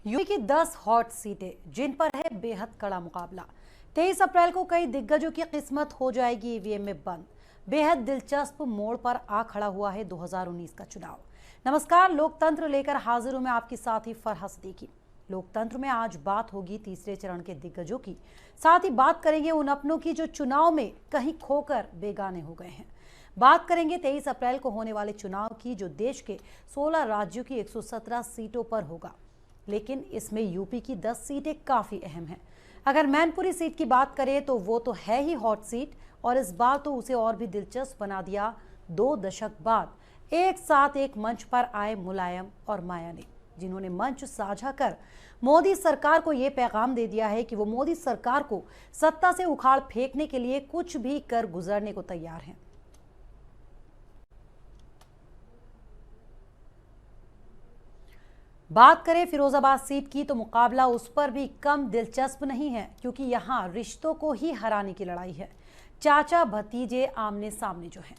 UP की 10 hot सीटें जिन पर है बेहद कड़ा मुकाबला। 23 अप्रैल को कई दिग्गजों की किस्मत हो जाएगी ईवीएम में बंद। बेहद दिलचस्प मोड़ पर आ खड़ा हुआ है 2019 का चुनाव। नमस्कार, लोकतंत्र लेकर हाजिर हूं मैं आपकी साथी फरहा सिद्दीकी। लोकतंत्र में आज बात होगी तीसरे चरण के दिग्गजों की, साथ ही बात करेंगे उन अपनों की जो चुनाव में कहीं खोकर बेगाने हो गए हैं। बात करेंगे 23 अप्रैल को होने वाले चुनाव की, जो देश के 16 राज्यों की 117 सीटों पर होगा। लेकिन इसमें यूपी की 10 सीटें काफी अहम हैं। अगर मैनपुरी सीट की बात करें तो वो तो है ही हॉट सीट, और इस बार तो उसे और भी दिलचस्प बना दिया 2 दशक बाद एक साथ एक मंच पर आए मुलायम और माया ने, जिन्होंने मंच साझा कर मोदी सरकार को यह पैगाम दे दिया है कि वो मोदी सरकार को सत्ता से उखाड़ फेंकने के लिए कुछ भी कर गुजरने को तैयार हैं। बात करें फिरोजाबाद सीट की तो मुकाबला उस पर भी कम दिलचस्प नहीं है, क्योंकि यहां रिश्तों को ही हराने की लड़ाई है। चाचा भतीजे आमने सामने जो हैं।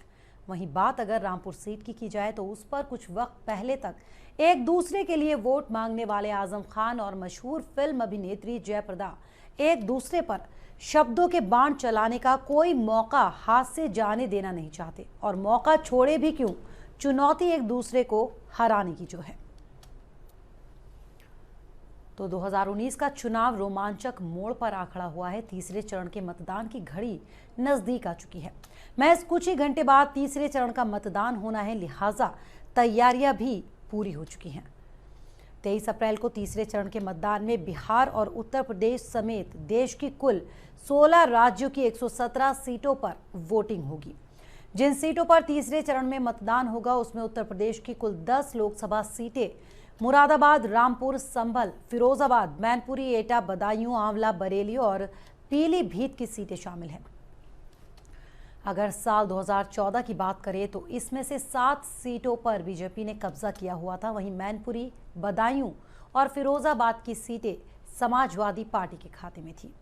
वहीं बात अगर रामपुर सीट की जाए तो उस पर कुछ वक्त पहले तक एक दूसरे के लिए वोट मांगने वाले आजम खान और मशहूर फिल्म अभिनेत्री जयप्रदा एक दूसरे पर शब्दों के बाण चलाने का कोई मौका हाथ से जाने देना नहीं चाहते, और मौका छोड़े भी क्यों, चुनौती एक दूसरे को हराने की जो है। तो 2019 का चुनाव रोमांचक मोड़ पर आ खड़ा हुआ है। तीसरे चरण के मतदान की घड़ी नजदीक आ चुकी है। महज कुछ ही घंटे बाद तीसरे चरण का मतदान होना है, लिहाजा तैयारियां भी पूरी हो चुकी हैं। 23 अप्रैल को तीसरे चरण के मतदान में बिहार और उत्तर प्रदेश समेत देश की कुल 16 राज्यों की 117 सीटों पर वोटिंग होगी। जिन सीटों पर तीसरे चरण में मतदान होगा उसमें उत्तर प्रदेश की कुल 10 लोकसभा सीटें मुरादाबाद, रामपुर, संभल, फिरोजाबाद, मैनपुरी, एटा, बदायूं, आंवला, बरेली और पीलीभीत की सीटें शामिल हैं। अगर साल 2014 की बात करें तो इसमें से 7 सीटों पर बीजेपी ने कब्जा किया हुआ था। वहीं मैनपुरी, बदायूं और फिरोजाबाद की सीटें समाजवादी पार्टी के खाते में थी।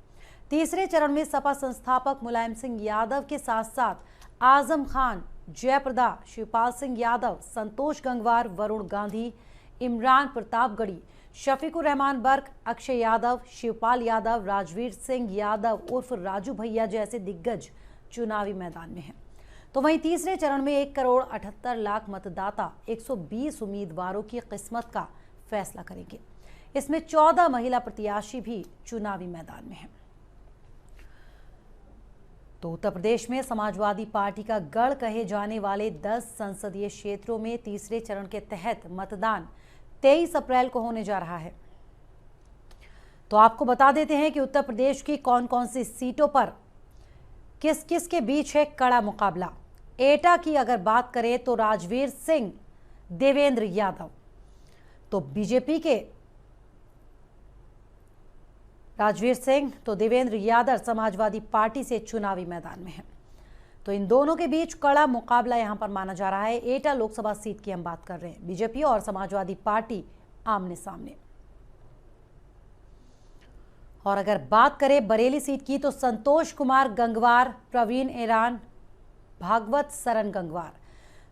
तीसरे चरण में सपा संस्थापक मुलायम सिंह यादव के साथ साथ आजम खान, जयप्रदा, शिवपाल सिंह यादव, संतोष गंगवार, वरुण गांधी, इमरान प्रतापगढ़ी, शफीकुर रहमान बर्क, अक्षय यादव, शिवपाल यादव, राजवीर सिंह यादव उर्फ राजू भैया जैसे दिग्गज चुनावी मैदान में हैं। तो वहीं तीसरे चरण में 1,78,00,000 मतदाता 120 उम्मीदवारों की किस्मत का फैसला करेंगे। इसमें 14 महिला प्रत्याशी भी चुनावी मैदान में हैं। तो उत्तर प्रदेश में समाजवादी पार्टी का गढ़ कहे जाने वाले 10 संसदीय क्षेत्रों में तीसरे चरण के तहत मतदान 23 अप्रैल को होने जा रहा है। तो आपको बता देते हैं कि उत्तर प्रदेश की कौन कौन सी सीटों पर किस किस के बीच है कड़ा मुकाबला। एटा की अगर बात करें तो राजवीर सिंह, देवेंद्र यादव, तो बीजेपी के राजवीर सिंह तो देवेंद्र यादव समाजवादी पार्टी से चुनावी मैदान में हैं। तो इन दोनों के बीच कड़ा मुकाबला यहां पर माना जा रहा है। एटा लोकसभा सीट की हम बात कर रहे हैं। बीजेपी और समाजवादी पार्टी आमने सामने। और अगर बात करें बरेली सीट की तो संतोष कुमार गंगवार, प्रवीण ईरान, भागवत सरन गंगवार।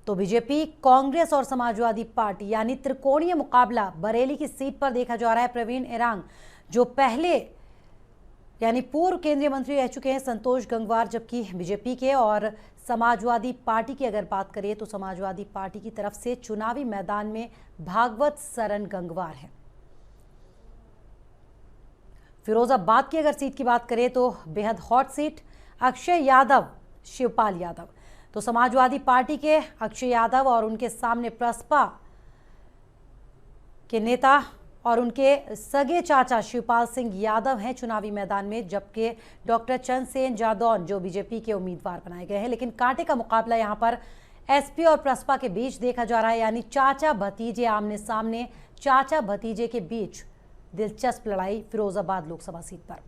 तो बीजेपी, कांग्रेस और समाजवादी पार्टी यानी त्रिकोणीय मुकाबला बरेली की सीट पर देखा जा रहा है। प्रवीण ईरान जो पहले यानी पूर्व केंद्रीय मंत्री रह चुके हैं, संतोष गंगवार जबकि बीजेपी के, और समाजवादी पार्टी की अगर बात करें तो समाजवादी पार्टी की तरफ से चुनावी मैदान में भागवत सरन गंगवार है। फिरोजाबाद की अगर सीट की बात करें तो बेहद हॉट सीट, अक्षय यादव, शिवपाल यादव। तो समाजवादी पार्टी के अक्षय यादव और उनके सामने प्रसपा के नेता और उनके सगे चाचा शिवपाल सिंह यादव हैं चुनावी मैदान में, जबकि डॉक्टर चंद्रसेन जादौन जो बीजेपी के उम्मीदवार बनाए गए हैं। लेकिन कांटे का मुकाबला यहां पर एसपी और प्रसपा के बीच देखा जा रहा है, यानी चाचा भतीजे आमने सामने। चाचा भतीजे के बीच दिलचस्प लड़ाई फिरोजाबाद लोकसभा सीट पर।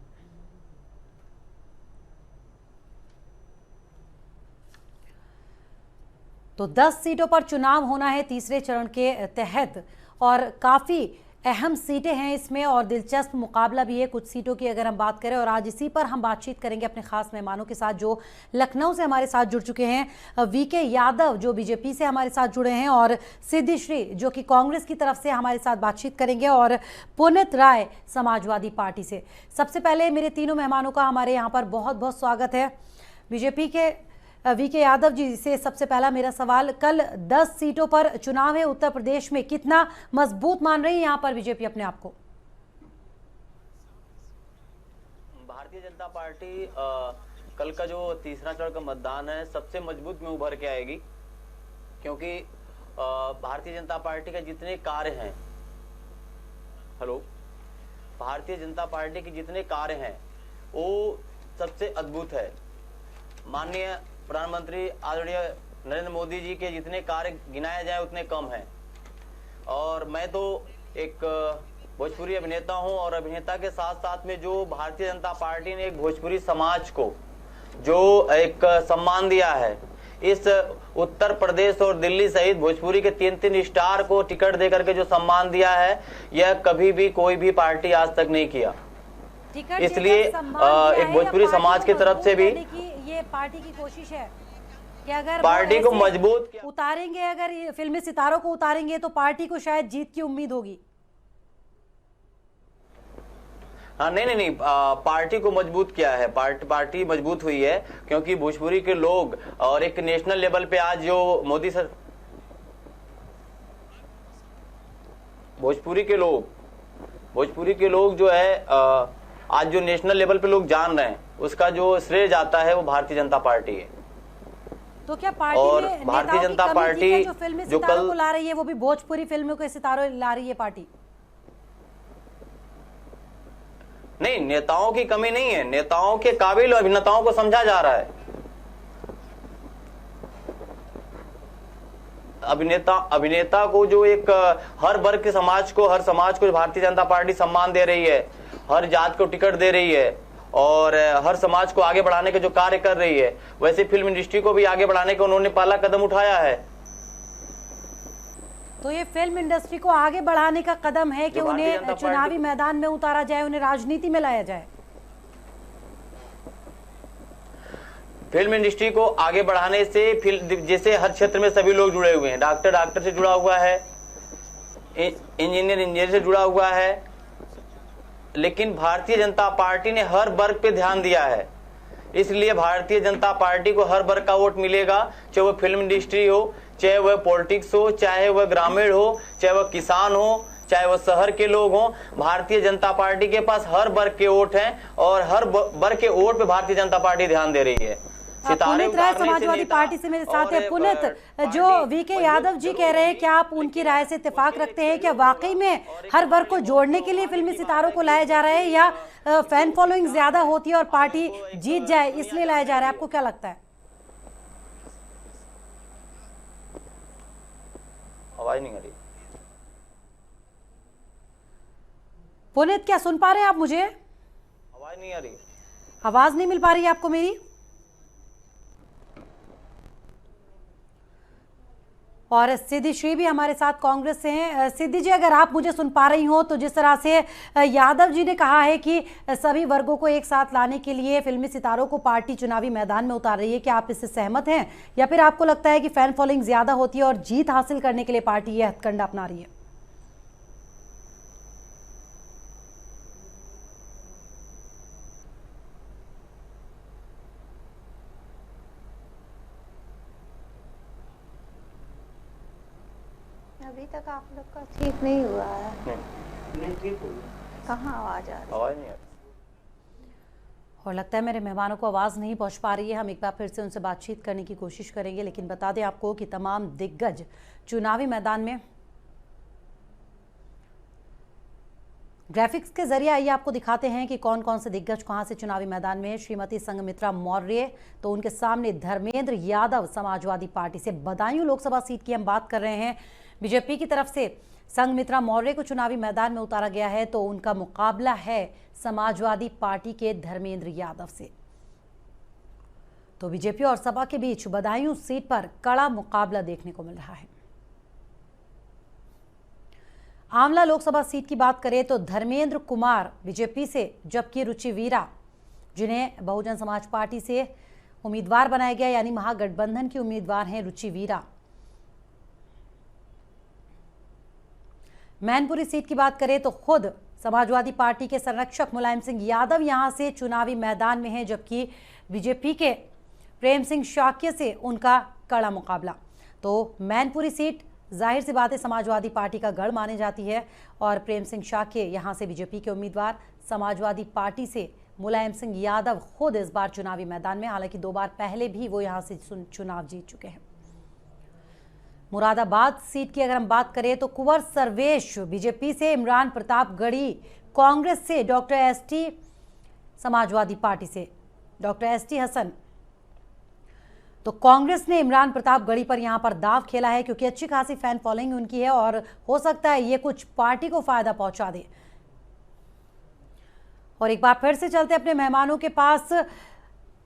तो 10 सीटों पर चुनाव होना है तीसरे चरण के तहत, और काफी अहम सीटें हैं इसमें और दिलचस्प मुकाबला भी है कुछ सीटों की अगर हम बात करें। और आज इसी पर हम बातचीत करेंगे अपने खास मेहमानों के साथ जो लखनऊ से हमारे साथ जुड़ चुके हैं। वीके यादव जो बीजेपी से हमारे साथ जुड़े हैं और सिद्धिश्री जो कि कांग्रेस की तरफ से हमारे साथ बातचीत करेंगे और पुनित राय समाजवादी पार्टी से। सबसे पहले मेरे तीनों मेहमानों का हमारे यहाँ पर बहुत बहुत स्वागत है। बीजेपी के वीके यादव जी से सबसे पहला मेरा सवाल, कल 10 सीटों पर चुनाव है उत्तर प्रदेश में, कितना मजबूत मान रही है यहाँ पर बीजेपी अपने आप को? भारतीय जनता पार्टी कल का जो तीसरा चरण का मतदान है सबसे मजबूत में उभर के आएगी, क्योंकि भारतीय जनता पार्टी के जितने कार्य हैं भारतीय जनता पार्टी के जितने कार्य हैं वो सबसे अद्भुत है। माननीय प्रधानमंत्री आदरणीय नरेंद्र मोदी जी के जितने कार्य गिनाए जाए उतने कम हैं। और मैं तो एक भोजपुरी अभिनेता हूं और अभिनेता के साथ साथ में जो भारतीय जनता पार्टी ने एक भोजपुरी समाज को जो एक सम्मान दिया है, इस उत्तर प्रदेश और दिल्ली सहित भोजपुरी के 3-3 स्टार को टिकट देकर के जो सम्मान दिया है, यह कभी भी कोई भी पार्टी आज तक नहीं किया। इसलिए एक भोजपुरी समाज की तरफ से भी ये पार्टी की कोशिश है कि अगर पार्टी को मजबूत उतारेंगे, अगर फिल्मी सितारों को उतारेंगे तो पार्टी को शायद जीत की उम्मीद होगी। हाँ, नहीं, पार्टी को मजबूत किया है, पार्टी मजबूत हुई है, क्योंकि भोजपुरी के लोग और एक नेशनल लेवल पे आज जो मोदी सर भोजपुरी के लोग जो है आज जो नेशनल लेवल पे लोग जान रहे हैं, उसका जो श्रेय जाता है वो भारतीय जनता पार्टी है। तो क्या पार्टी और में भारतीय जनता पार्टी जो फिल्मी सितारों को ला रही है वो भी भोजपुरी फिल्मों के सितारों ला रही है पार्टी? नहीं, नेताओं की कमी नहीं है, नेताओं के काबिल अभिनेताओं को समझा जा रहा है। अभिनेता को जो एक हर वर्ग के समाज को भारतीय जनता पार्टी सम्मान दे रही है, हर जात को टिकट दे रही है और हर समाज को आगे बढ़ाने के जो कार्य कर रही है, वैसे फिल्म इंडस्ट्री को भी आगे बढ़ाने का उन्होंने पहला कदम उठाया है। तो ये फिल्म इंडस्ट्री को आगे बढ़ाने का कदम है कि उन्हें चुनावी मैदान में उतारा जाए, उन्हें राजनीति में लाया जाए। फिल्म इंडस्ट्री को आगे बढ़ाने से जैसे हर क्षेत्र में सभी लोग जुड़े हुए हैं, डॉक्टर से जुड़ा हुआ है, इंजीनियर से जुड़ा हुआ है, लेकिन भारतीय जनता पार्टी ने हर वर्ग पे ध्यान दिया है। इसलिए भारतीय जनता पार्टी को हर वर्ग का वोट मिलेगा, चाहे वह फिल्म इंडस्ट्री हो, चाहे वह पॉलिटिक्स हो, चाहे वह ग्रामीण हो, चाहे वह किसान हो, चाहे वह शहर के लोग हों। भारतीय जनता पार्टी के पास हर वर्ग के वोट हैं और हर वर्ग के वोट पे भारतीय जनता पार्टी ध्यान दे रही है। पुनित राय समाजवादी पार्टी से मेरे साथ है। पुनित, जो वीके यादव जी कह रहे हैं, क्या आप उनकी राय से इत्तेफाक रखते हैं? क्या वाकई में हर वर्ग को जोड़ने के लिए फिल्मी सितारों को लाया जा रहा है, या फैन फॉलोइंग ज्यादा होती है और पार्टी जीत जाए इसलिए लाया जा रहा है? आपको क्या लगता है? आवाज नहीं आ रही। पुनित, क्या सुन पा रहे हैं आप मुझे? आवाज नहीं आ रही। आवाज नहीं मिल पा रही है आपको मेरी? और सिद्धि श्री भी हमारे साथ कांग्रेस से हैं। सिद्धि जी, अगर आप मुझे सुन पा रही हो तो जिस तरह से यादव जी ने कहा है कि सभी वर्गों को एक साथ लाने के लिए फिल्मी सितारों को पार्टी चुनावी मैदान में उतार रही है, क्या आप इससे सहमत हैं, या फिर आपको लगता है कि फैन फॉलोइंग ज्यादा होती है और जीत हासिल करने के लिए पार्टी यह हथकंडा अपना रही है? अभी तक आप लोग का ठीक नहीं हुआ है। नहीं ठीक हो कहाँ आवाज आ रही है? आवाज नहीं आ रही। और लगता है मेरे मेहमानों को आवाज़ नहीं पहुंच पा रही है। हम एक बार फिर से उनसे बातचीत करने की कोशिश करेंगे, लेकिन बता दें आपको कि तमाम दिग्गज चुनावी मैदान में ग्राफिक्स के जरिए आइए आपको दिखाते हैं कि कौन कौन से दिग्गज कहां से चुनावी मैदान में है। श्रीमती संघमित्रा मौर्य, तो उनके सामने धर्मेंद्र यादव समाजवादी पार्टी से, बदायूं लोकसभा सीट की हम बात कर रहे हैं। बीजेपी की तरफ से संघमित्रा मौर्य को चुनावी मैदान में उतारा गया है, तो उनका मुकाबला है समाजवादी पार्टी के धर्मेंद्र यादव से। तो बीजेपी और सपा के बीच बदायूं सीट पर कड़ा मुकाबला देखने को मिल रहा है। आंवला लोकसभा सीट की बात करें तो धर्मेंद्र कुमार बीजेपी से, जबकि रुचि वीरा जिन्हें बहुजन समाज पार्टी से उम्मीदवार बनाया गया, यानी महागठबंधन की उम्मीदवार हैं रुचि वीरा। मैनपुरी सीट की बात करें तो खुद समाजवादी पार्टी के संरक्षक मुलायम सिंह यादव यहां से चुनावी मैदान में हैं, जबकि बीजेपी के प्रेम सिंह शाक्य से उनका कड़ा मुकाबला। तो मैनपुरी सीट जाहिर सी बात है समाजवादी पार्टी का गढ़ मानी जाती है और प्रेम सिंह शाक्य यहां से बीजेपी के उम्मीदवार, समाजवादी पार्टी से मुलायम सिंह यादव खुद इस बार चुनावी मैदान में, हालांकि 2 बार पहले भी वो यहां से चुनाव जीत चुके हैं। मुरादाबाद सीट की अगर हम बात करें तो कुंवर सर्वेश बीजेपी से, इमरान प्रताप गढ़ी कांग्रेस से, डॉक्टर एसटी समाजवादी पार्टी से, डॉक्टर एसटी हसन। तो कांग्रेस ने इमरान प्रताप गढ़ी पर यहां पर दाव खेला है क्योंकि अच्छी खासी फैन फॉलोइंग उनकी है और हो सकता है ये कुछ पार्टी को फायदा पहुंचा दे। और एक बार फिर से चलते अपने मेहमानों के पास,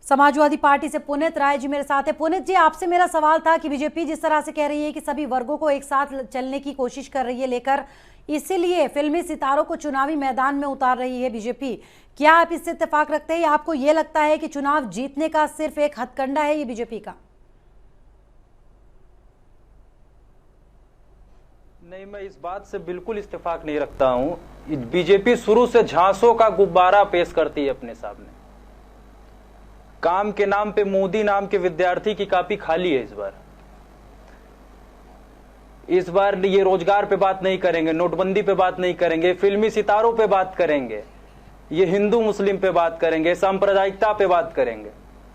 समाजवादी पार्टी से पुनीत राय जी मेरे साथ है। पुनीत जी, आपसे मेरा सवाल था कि बीजेपी जिस तरह से कह रही है कि सभी वर्गों को एक साथ चलने की कोशिश कर रही है लेकर, इसीलिए फिल्मी सितारों को चुनावी मैदान में उतार रही है बीजेपी, क्या आप इससे इत्तेफाक रखते हैं या आपको ये लगता है कि चुनाव जीतने का सिर्फ एक हथकंडा है ये बीजेपी का? नहीं, मैं इस बात से बिल्कुल इत्तेफाक नहीं रखता हूं। बीजेपी शुरू से झांसों का गुब्बारा पेश करती है अपने सामने। काम के नाम पे मोदी नाम के विद्यार्थी की कॉपी खाली है। इस बार ये रोजगार पे बात नहीं करेंगे, नोटबंदी पे बात नहीं करेंगे, फिल्मी सितारों पे बात करेंगे, ये हिंदू मुस्लिम पे बात करेंगे, सांप्रदायिकता पे बात करेंगे,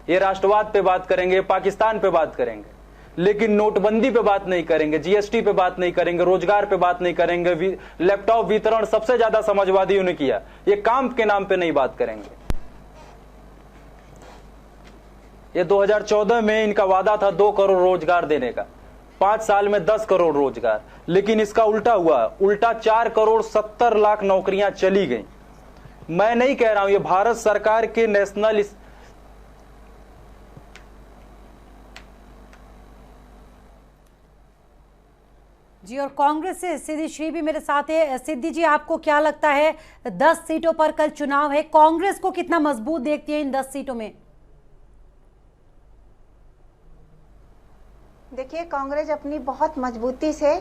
ये राष्ट्रवाद पे बात करेंगे, पाकिस्तान पे बात करेंगे, लेकिन नोटबंदी पे बात नहीं करेंगे, जीएसटी पे बात नहीं करेंगे, रोजगार पे बात नहीं करेंगे। लैपटॉप वितरण सबसे ज्यादा समाजवादियों ने किया, ये काम के नाम पे नहीं बात करेंगे। ये 2014 में इनका वादा था 2 करोड़ रोजगार देने का, 5 साल में 10 करोड़ रोजगार, लेकिन इसका उल्टा हुआ, उल्टा 4 करोड़ 70 लाख नौकरियां चली गई। मैं नहीं कह रहा हूं, ये भारत सरकार के नेशनल जी। और कांग्रेस से सिद्धि श्री भी मेरे साथ है। सिद्धि जी, आपको क्या लगता है 10 सीटों पर कल चुनाव है, कांग्रेस को कितना मजबूत देखती है इन 10 सीटों में? देखिए, कांग्रेस अपनी बहुत मजबूती से,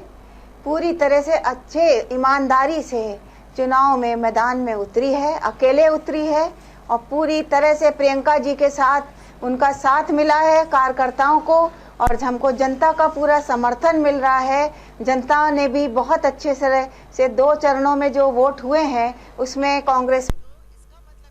पूरी तरह से, अच्छे ईमानदारी से चुनाव में मैदान में उतरी है, अकेले उतरी है और पूरी तरह से प्रियंका जी के साथ उनका साथ मिला है कार्यकर्ताओं को, और हमको जनता का पूरा समर्थन मिल रहा है। जनता ने भी बहुत अच्छे से 2 चरणों में जो वोट हुए हैं उसमें कांग्रेस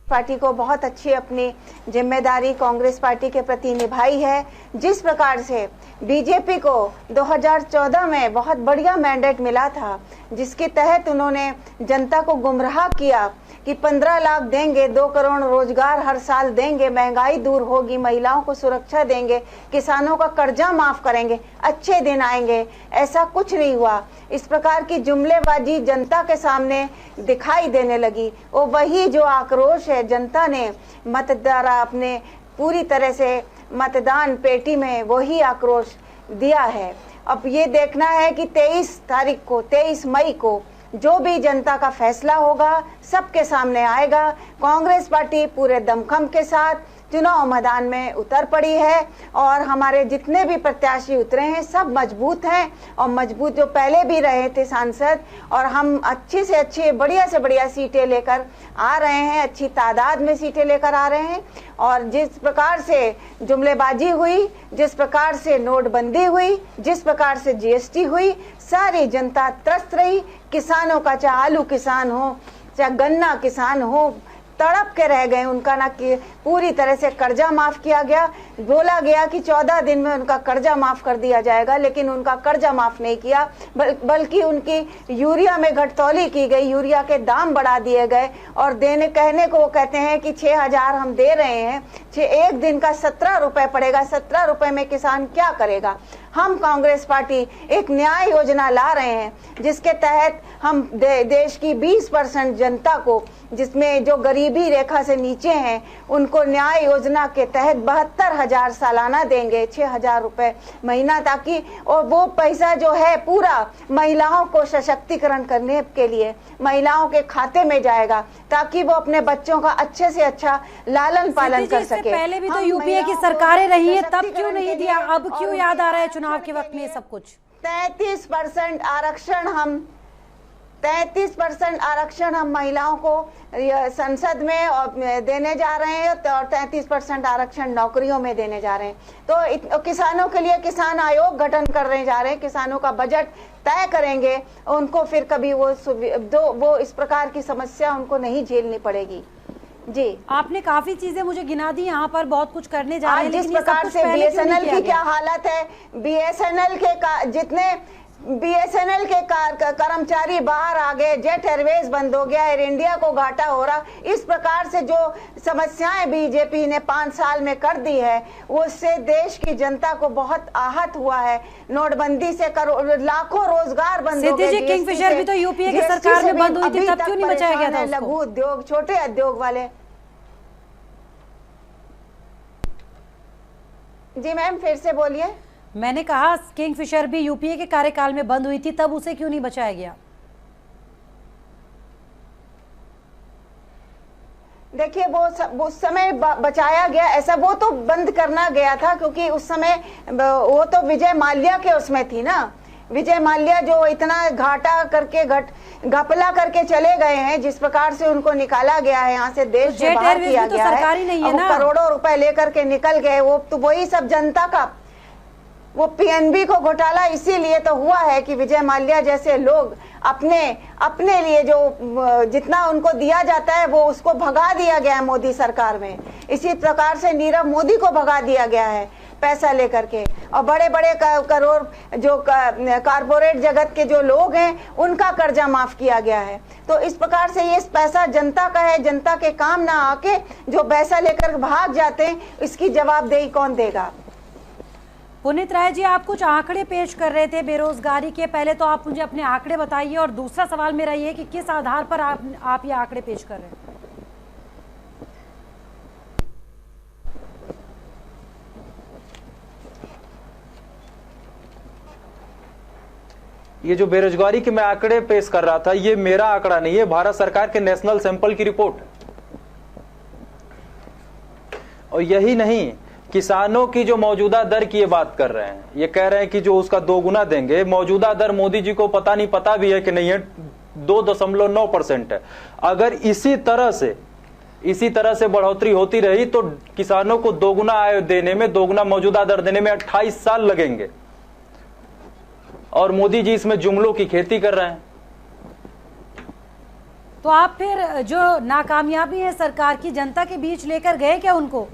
पार्टी को बहुत अच्छी अपनी जिम्मेदारी कांग्रेस पार्टी के प्रति निभाई है। जिस प्रकार से बीजेपी को 2014 में बहुत बढ़िया मैंडेट मिला था, जिसके तहत उन्होंने जनता को गुमराह किया कि 15 लाख देंगे, 2 करोड़ रोजगार हर साल देंगे, महंगाई दूर होगी, महिलाओं को सुरक्षा देंगे, किसानों का कर्जा माफ करेंगे, अच्छे दिन आएंगे, ऐसा कुछ नहीं हुआ। इस प्रकार की जुमलेबाजी जनता के सामने दिखाई देने लगी। वो वही जो आक्रोश है, जनता ने मतदाता अपने पूरी तरह से मतदान पेटी में वही आक्रोश दिया है। अब ये देखना है कि 23 मई को जो भी जनता का फैसला होगा सबके सामने आएगा। कांग्रेस पार्टी पूरे दमखम के साथ चुनाव मैदान में उतर पड़ी है और हमारे जितने भी प्रत्याशी उतरे हैं सब मजबूत हैं और मजबूत जो पहले भी रहे थे सांसद, और हम अच्छी से अच्छी बढ़िया से बढ़िया सीटें लेकर आ रहे हैं, अच्छी तादाद में सीटें लेकर आ रहे हैं। और जिस प्रकार से जुमलेबाजी हुई, जिस प्रकार से नोटबंदी हुई, जिस प्रकार से जीएसटी हुई, सारी जनता त्रस्त रही। किसानों का, चाहे आलू किसान हो, चाहे गन्ना किसान हो, तड़प के रह गए। उनका ना कि पूरी तरह से कर्जा माफ किया गया, बोला गया कि 14 दिन में उनका कर्जा माफ कर दिया जाएगा, लेकिन उनका कर्जा माफ नहीं किया, बल्कि उनकी यूरिया में घटतौली की गई, यूरिया के दाम बढ़ा दिए गए और कहने को वो कहते हैं कि 6,000 हम दे रहे हैं, एक दिन का 17 रुपए पड़ेगा। 17 रुपए में किसान क्या करेगा? हम कांग्रेस पार्टी एक न्याय योजना ला रहे हैं जिसके तहत हम देश की 20% जनता को, जिसमें जो गरीबी रेखा से नीचे हैं, उनको न्याय योजना के तहत 72,000 सालाना देंगे, 6,000 रुपए महीना, ताकि और वो पैसा जो है पूरा महिलाओं को सशक्तिकरण करने के लिए महिलाओं के खाते में जाएगा, ताकि वो अपने बच्चों का अच्छे से अच्छा लालन पालन कर सके। पहले भी तो यूपीए की सरकारें रही है, तब क्यों नहीं दिया, अब क्यों याद आ रहा है चुनाव के वक्त में ये सब कुछ? 33% आरक्षण हम महिलाओं को संसद में देने जा रहे हैं और 33% आरक्षण नौकरियों में देने जा रहे हैं। तो किसानों के लिए किसान आयोग गठन करने जा रहे हैं, किसानों का बजट तय करेंगे, उनको फिर कभी वो इस प्रकार की समस्या उनको नहीं झेलनी पड़ेगी। जी, आपने काफी चीजें मुझे गिना दी, यहाँ पर बहुत कुछ करने जा रहे हैं, जिस प्रकार से बीएसएनएल की क्या हालत है, बीएसएनएल के कर्मचारी बाहर आ गए, जेट एयरवेज बंद हो गया, एयर इंडिया को घाटा हो रहा, इस प्रकार से जो समस्याएं बीजेपी ने 5 साल में कर दी है, उससे देश की जनता को बहुत आहत हुआ है। नोटबंदी से लाखों रोजगार बंद हो गए। किंगफिशर भी तो यूपीए की सरकार में बंद हुई थी, तब क्यों नहीं बचाया गया था उसको? लघु उद्योग, छोटे उद्योग वाले। जी मैम, फिर से बोलिए। मैंने कहा किंगफिशर भी यूपीए के कार्यकाल में बंद हुई थी, तब उसे क्यों नहीं बचाया गया? देखिए, वो उस समय बचाया गया, ऐसा वो तो बंद करना गया था, क्योंकि उस समय वो तो विजय माल्या के उसमें थी ना। विजय माल्या जो इतना घाटा करके घपला करके चले गए हैं, जिस प्रकार से उनको निकाला गया है यहाँ से, देश से बाहर किया गया है, करोड़ों रुपए लेकर के निकल गए, वो तो वही सब जनता का, वो पीएनबी को घोटाला इसीलिए तो हुआ है कि विजय माल्या जैसे लोग अपने लिए जो जितना उनको दिया जाता है वो उसको भगा दिया गया है मोदी सरकार में। इसी प्रकार से नीरव मोदी को भगा दिया गया है पैसा लेकर के, और बड़े बड़े करोड़ जो कारपोरेट जगत के जो लोग हैं उनका कर्जा माफ किया गया है। तो इस प्रकार से ये पैसा जनता का है, जनता के काम ना आके जो पैसा लेकर भाग जाते हैं, इसकी जवाबदेही कौन देगा? पुनीत राय जी, आप कुछ आंकड़े पेश कर रहे थे बेरोजगारी के, पहले तो आप मुझे अपने आंकड़े बताइए, और दूसरा सवाल मेरा ये कि किस आधार पर आप ये आंकड़े पेश कर रहे हैं? ये जो बेरोजगारी के मैं आंकड़े पेश कर रहा था, ये मेरा आंकड़ा नहीं है, भारत सरकार के नेशनल सैंपल की रिपोर्ट। और यही नहीं, किसानों की जो मौजूदा दर की ये बात कर रहे हैं, ये कह रहे हैं कि जो उसका 2 गुना देंगे। मौजूदा दर मोदी जी को पता भी है कि नहीं है, 2.9% है। अगर इसी तरह से बढ़ोतरी होती रही तो किसानों को 2 गुना आय देने में, 2 गुना मौजूदा दर देने में 28 साल लगेंगे, और मोदी जी इसमें जुमलों की खेती कर रहे हैं। तो आप फिर जो नाकामयाबी है सरकार की, जनता के बीच लेकर गए क्या उनको,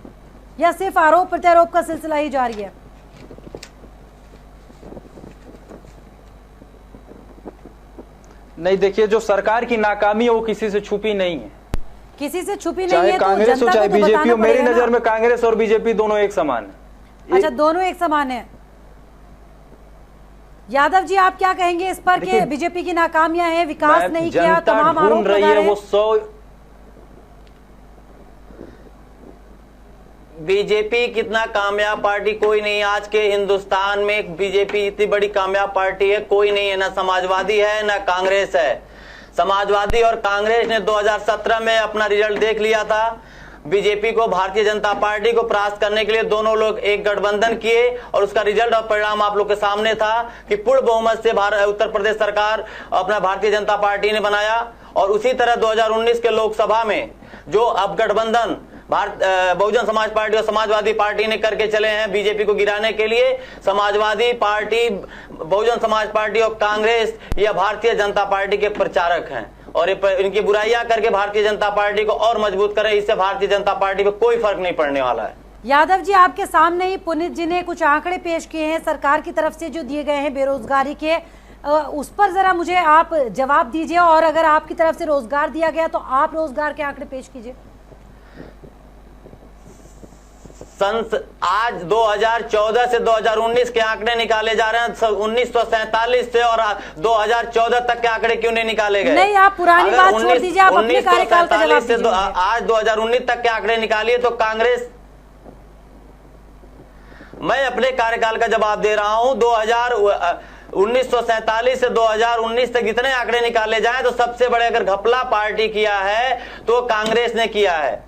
या सिर्फ आरोप प्रत्यारोप का सिलसिला ही जारी है? नहीं, देखिए, जो सरकार की नाकामी है वो किसी से छुपी नहीं है, किसी से छुपी नहीं चाहे है, कांग्रेस हो चाहे बीजेपी हो। मेरी नजर में कांग्रेस और बीजेपी दोनों एक समान है। अच्छा, दोनों एक समान है। यादव जी, आप क्या कहेंगे इस पर कि बीजेपी की नाकामियां हैं, विकास नहीं किया, तमाम आरोप लगा रहे हैं? वो 100 बीजेपी कितना कामयाब पार्टी कोई नहीं। आज के हिंदुस्तान में बीजेपी इतनी बड़ी कामयाब पार्टी है कोई नहीं है, ना समाजवादी है ना कांग्रेस है। समाजवादी और कांग्रेस ने 2017 में अपना रिजल्ट देख लिया था। बीजेपी को, भारतीय जनता पार्टी को परास्त करने के लिए दोनों लोग एक गठबंधन किए, और उसका रिजल्ट और परिणाम आप लोग के सामने था कि पूर्ण बहुमत से उत्तर प्रदेश सरकार अपना भारतीय जनता पार्टी ने बनाया। और उसी तरह 2019 के लोकसभा में जो अब गठबंधन बहुजन समाज पार्टी और समाजवादी पार्टी ने करके चले हैं बीजेपी को गिराने के लिए, समाजवादी पार्टी, बहुजन समाज पार्टी और कांग्रेस या भारतीय जनता पार्टी के प्रचारक हैं, और इनकी बुराइयां करके भारतीय जनता पार्टी को और मजबूत करें। इससे भारतीय जनता पार्टी पे कोई फर्क नहीं पड़ने वाला है। यादव जी, आपके सामने ही पुनीत जी ने कुछ आंकड़े पेश किए हैं सरकार की तरफ से जो दिए गए हैं बेरोजगारी के, उस पर जरा मुझे आप जवाब दीजिए, और अगर आपकी तरफ से रोजगार दिया गया तो आप रोजगार के आंकड़े पेश कीजिए। आज 2014 से 2019 के आंकड़े निकाले जा रहे हैं, 1947 से और 2014 तक के आंकड़े क्यों नहीं निकाले गए? नहीं, आप पुरानी बात छोड़ दीजिए, आप अपने कार्यकाल का जवाब दीजिए। आज 2019 तक के आंकड़े निकालिए तो कांग्रेस, मैं अपने कार्यकाल का जवाब दे रहा हूं। 1947 से 2019 तक जितने आंकड़े निकाले जाएं तो सबसे बड़े अगर घपला पार्टी किया है तो कांग्रेस ने किया है।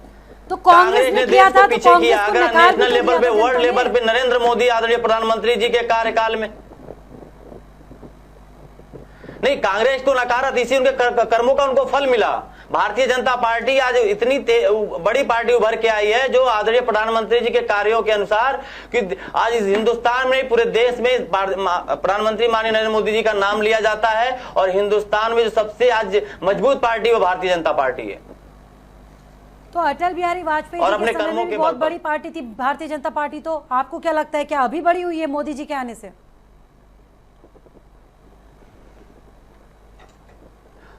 तो कांग्रेस ने किया था, तो पीछे किया। अगर नेशनल लेवल पे, वर्ल्ड लेवल पे नरेंद्र मोदी आदरणीय प्रधानमंत्री जी के कार्यकाल में नहीं, कांग्रेस को नकारा, इसी उनके कर्मों का उनको फल मिला। भारतीय जनता पार्टी आज इतनी बड़ी पार्टी उभर के आई है जो आदरणीय प्रधानमंत्री जी के कार्यों के अनुसार कि आज इस हिंदुस्तान में, पूरे देश में प्रधानमंत्री माननीय नरेंद्र मोदी जी का नाम लिया जाता है और हिंदुस्तान में जो सबसे आज मजबूत पार्टी वो भारतीय जनता पार्टी है। तो अटल बिहारी वाजपेयी और जी अपने के समय कर्मों में के भी बहुत बल पर। बड़ी पार्टी थी भारतीय जनता पार्टी, तो आपको क्या लगता है क्या अभी बड़ी हुई है मोदी जी के आने से?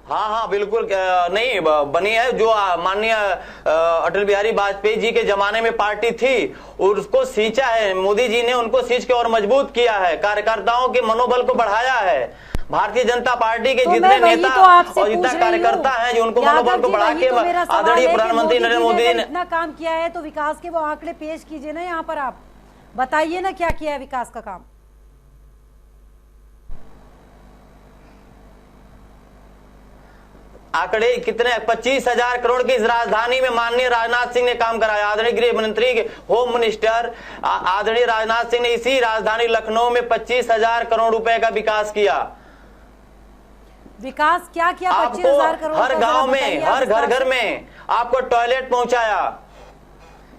हाँ बिल्कुल नहीं बनी है। जो माननीय अटल बिहारी वाजपेयी जी के जमाने में पार्टी थी उसको सींचा है मोदी जी ने, उनको सींच के और मजबूत किया है, कार्यकर्ताओं के मनोबल को बढ़ाया है। भारतीय जनता पार्टी के जितने नेता और जितना कार्यकर्ता हैं जो उनको मनोबल को बढ़ा के आदरणीय प्रधानमंत्री नरेंद्र मोदी जी ने इतना काम किया है तो विकास के वो आंकड़े पेश कीजिए ना, यहाँ पर आप बताइए ना क्या किया है विकास का काम। आंकड़े कितने? 25,000 करोड़ की इस राजधानी में माननीय राजनाथ सिंह ने काम कराया। आदरणीय गृह मंत्री, होम मिनिस्टर आदरणीय राजनाथ सिंह ने इसी राजधानी लखनऊ में 25,000 करोड़ रुपए का विकास किया। विकास क्या किया? आपको 25,000 करोड़ हर गांव में, हर घर में आपको टॉयलेट पहुंचाया।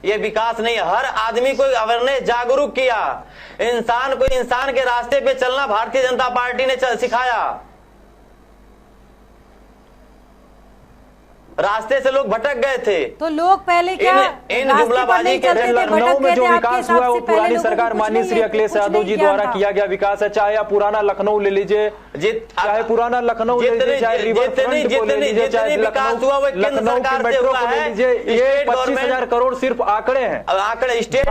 ये विकास नहीं है। हर आदमी को अवेयरनेस, जागरूक किया। इंसान को इंसान के रास्ते पे चलना भारतीय जनता पार्टी ने सिखाया। रास्ते से लोग भटक गए थे। तो लोग पहले क्या इन जुमलाबाजी के लखनऊ में जो विकास हुआ है वो पुरानी सरकार माननीय श्री अखिलेश यादव जी द्वारा किया गया विकास है। चाहे आप पुराना लखनऊ ले लीजिए, चाहे पुराना लखनऊ ले लीजिए, चाहे रिवरफ्रंट को ले लीजिए, चाहे लखनऊ की मेट्रो को ले लीजिए, ये 25,000 करोड़ सिर्फ आंकड़े हैं। आंकड़े स्टेट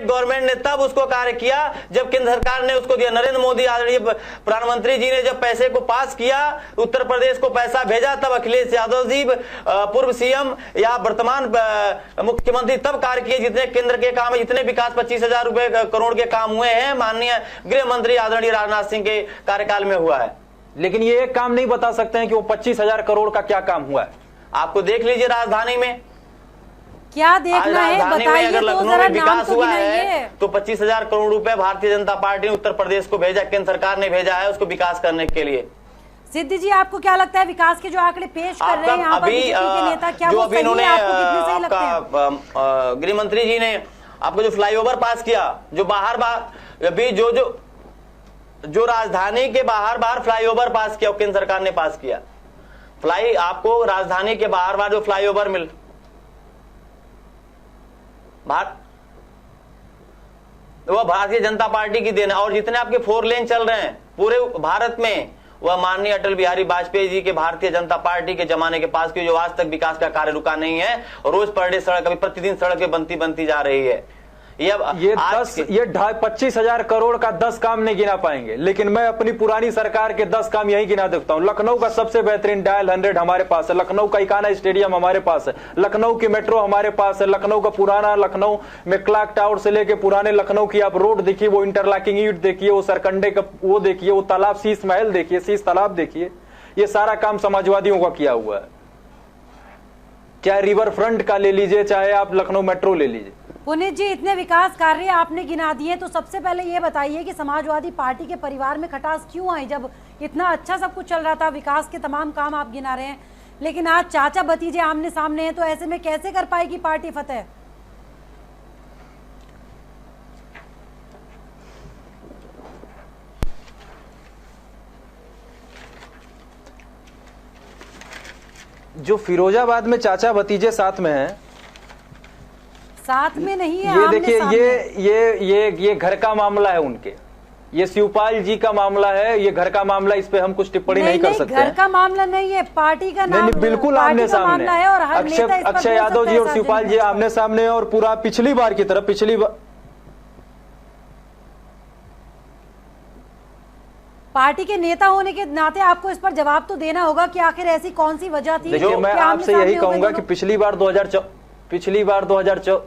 गवर्नमेंट ने तब उसको कार्य किया जब केंद्र सरकार ने उसको दिया। नरेंद्र मोदी आदरणीय प्रधानमंत्री जी ने जब पैसे को पास किया, उत्तर प्रदेश को पैसा भेजा, तब अखिलेश यादव जी पूर्व सीएम या वर्तमान मुख्यमंत्री तब कार्य किए जितने केंद्र के काम है, जितने विकास 25,000 करोड़ के काम हुए हैं माननीय गृह मंत्री आदरणीय राजनाथ सिंह के कार्यकाल में हुआ है। लेकिन ये एक काम नहीं बता सकते हैं कि वो 25,000 करोड़ का क्या काम हुआ है। आपको देख लीजिए राजधानी में क्या देखना है, बताइए। अगर लखनऊ में विकास हुआ है तो 25,000 करोड़ रुपए भारतीय जनता पार्टी ने उत्तर प्रदेश को भेजा, केंद्र सरकार ने भेजा है उसको विकास करने के लिए। सिद्धि जी, आपको क्या लगता है विकास के जो आंकड़े पेश कर रहे हैं यहाँ पर बीजेपी के नेता, क्या वो सही है? आपको कितने सही लगते हैं? गृह मंत्री जी ने आपको जो फ्लाईओवर पास किया, जो बाहर अभी जो राजधानी के बाहर फ्लाईओवर पास किया, केंद्र सरकार ने पास किया। आपको राजधानी के बाहर जो फ्लाईओवर वो भारतीय जनता पार्टी की देन है। और जितने आपके 4 लेन चल रहे हैं पूरे भारत में, वह माननीय अटल बिहारी वाजपेयी जी के भारतीय जनता पार्टी के जमाने के पास की, जो आज तक विकास का कार्य रुका नहीं है। रोज पर डे सड़क, अभी प्रतिदिन सड़कें बनती जा रही है। ये 25,000 करोड़ का 10 काम नहीं गिना पाएंगे, लेकिन मैं अपनी पुरानी सरकार के 10 काम यही गिना देखता हूं। लखनऊ का सबसे बेहतरीन डायल 100 हमारे पास है, लखनऊ का इकाना स्टेडियम हमारे पास है, लखनऊ की मेट्रो हमारे पास है, लखनऊ का पुराना लखनऊ में क्लॉक टावर से लेके पुराने लखनऊ की आप रोड देखिए, वो इंटरलॉकिंग ईंट देखिए, वो सरकंडे का वो देखिए, वो तालाब शीश महल देखिए, शीश तालाब देखिए। ये सारा काम समाजवादियों का किया हुआ है। चाहे रिवर फ्रंट का ले लीजिए, चाहे आप लखनऊ मेट्रो ले लीजिए। पुनीत जी, इतने विकास कार्य आपने गिना दिए, तो सबसे पहले ये बताइए कि समाजवादी पार्टी के परिवार में खटास क्यों आई? जब इतना अच्छा सब कुछ चल रहा था, विकास के तमाम काम आप गिना रहे हैं, लेकिन आज चाचा भतीजे आमने सामने हैं, तो ऐसे में कैसे कर पाएगी पार्टी फतेह? जो फिरोजाबाद में चाचा भतीजे साथ में हैं, साथ में नहीं है, ये देखिए, ये घर का मामला है उनके। ये शिवपाल जी का मामला है, ये घर का मामला, इस पे हम कुछ टिप्पणी नहीं कर सकते। घर का मामला नहीं है, पार्टी का नाम, नहीं, बिल्कुल आमने सामने है और हर नेता इस पर अक्षय यादव जी और शिवपाल जी आमने सामने, और पूरा पिछली बार की तरफ पार्टी के नेता होने के नाते आपको इस पर जवाब तो देना होगा कि आखिर ऐसी कौन सी वजह थी। देखिए, मैं आपसे यही कहूंगा कि पिछली बार 2014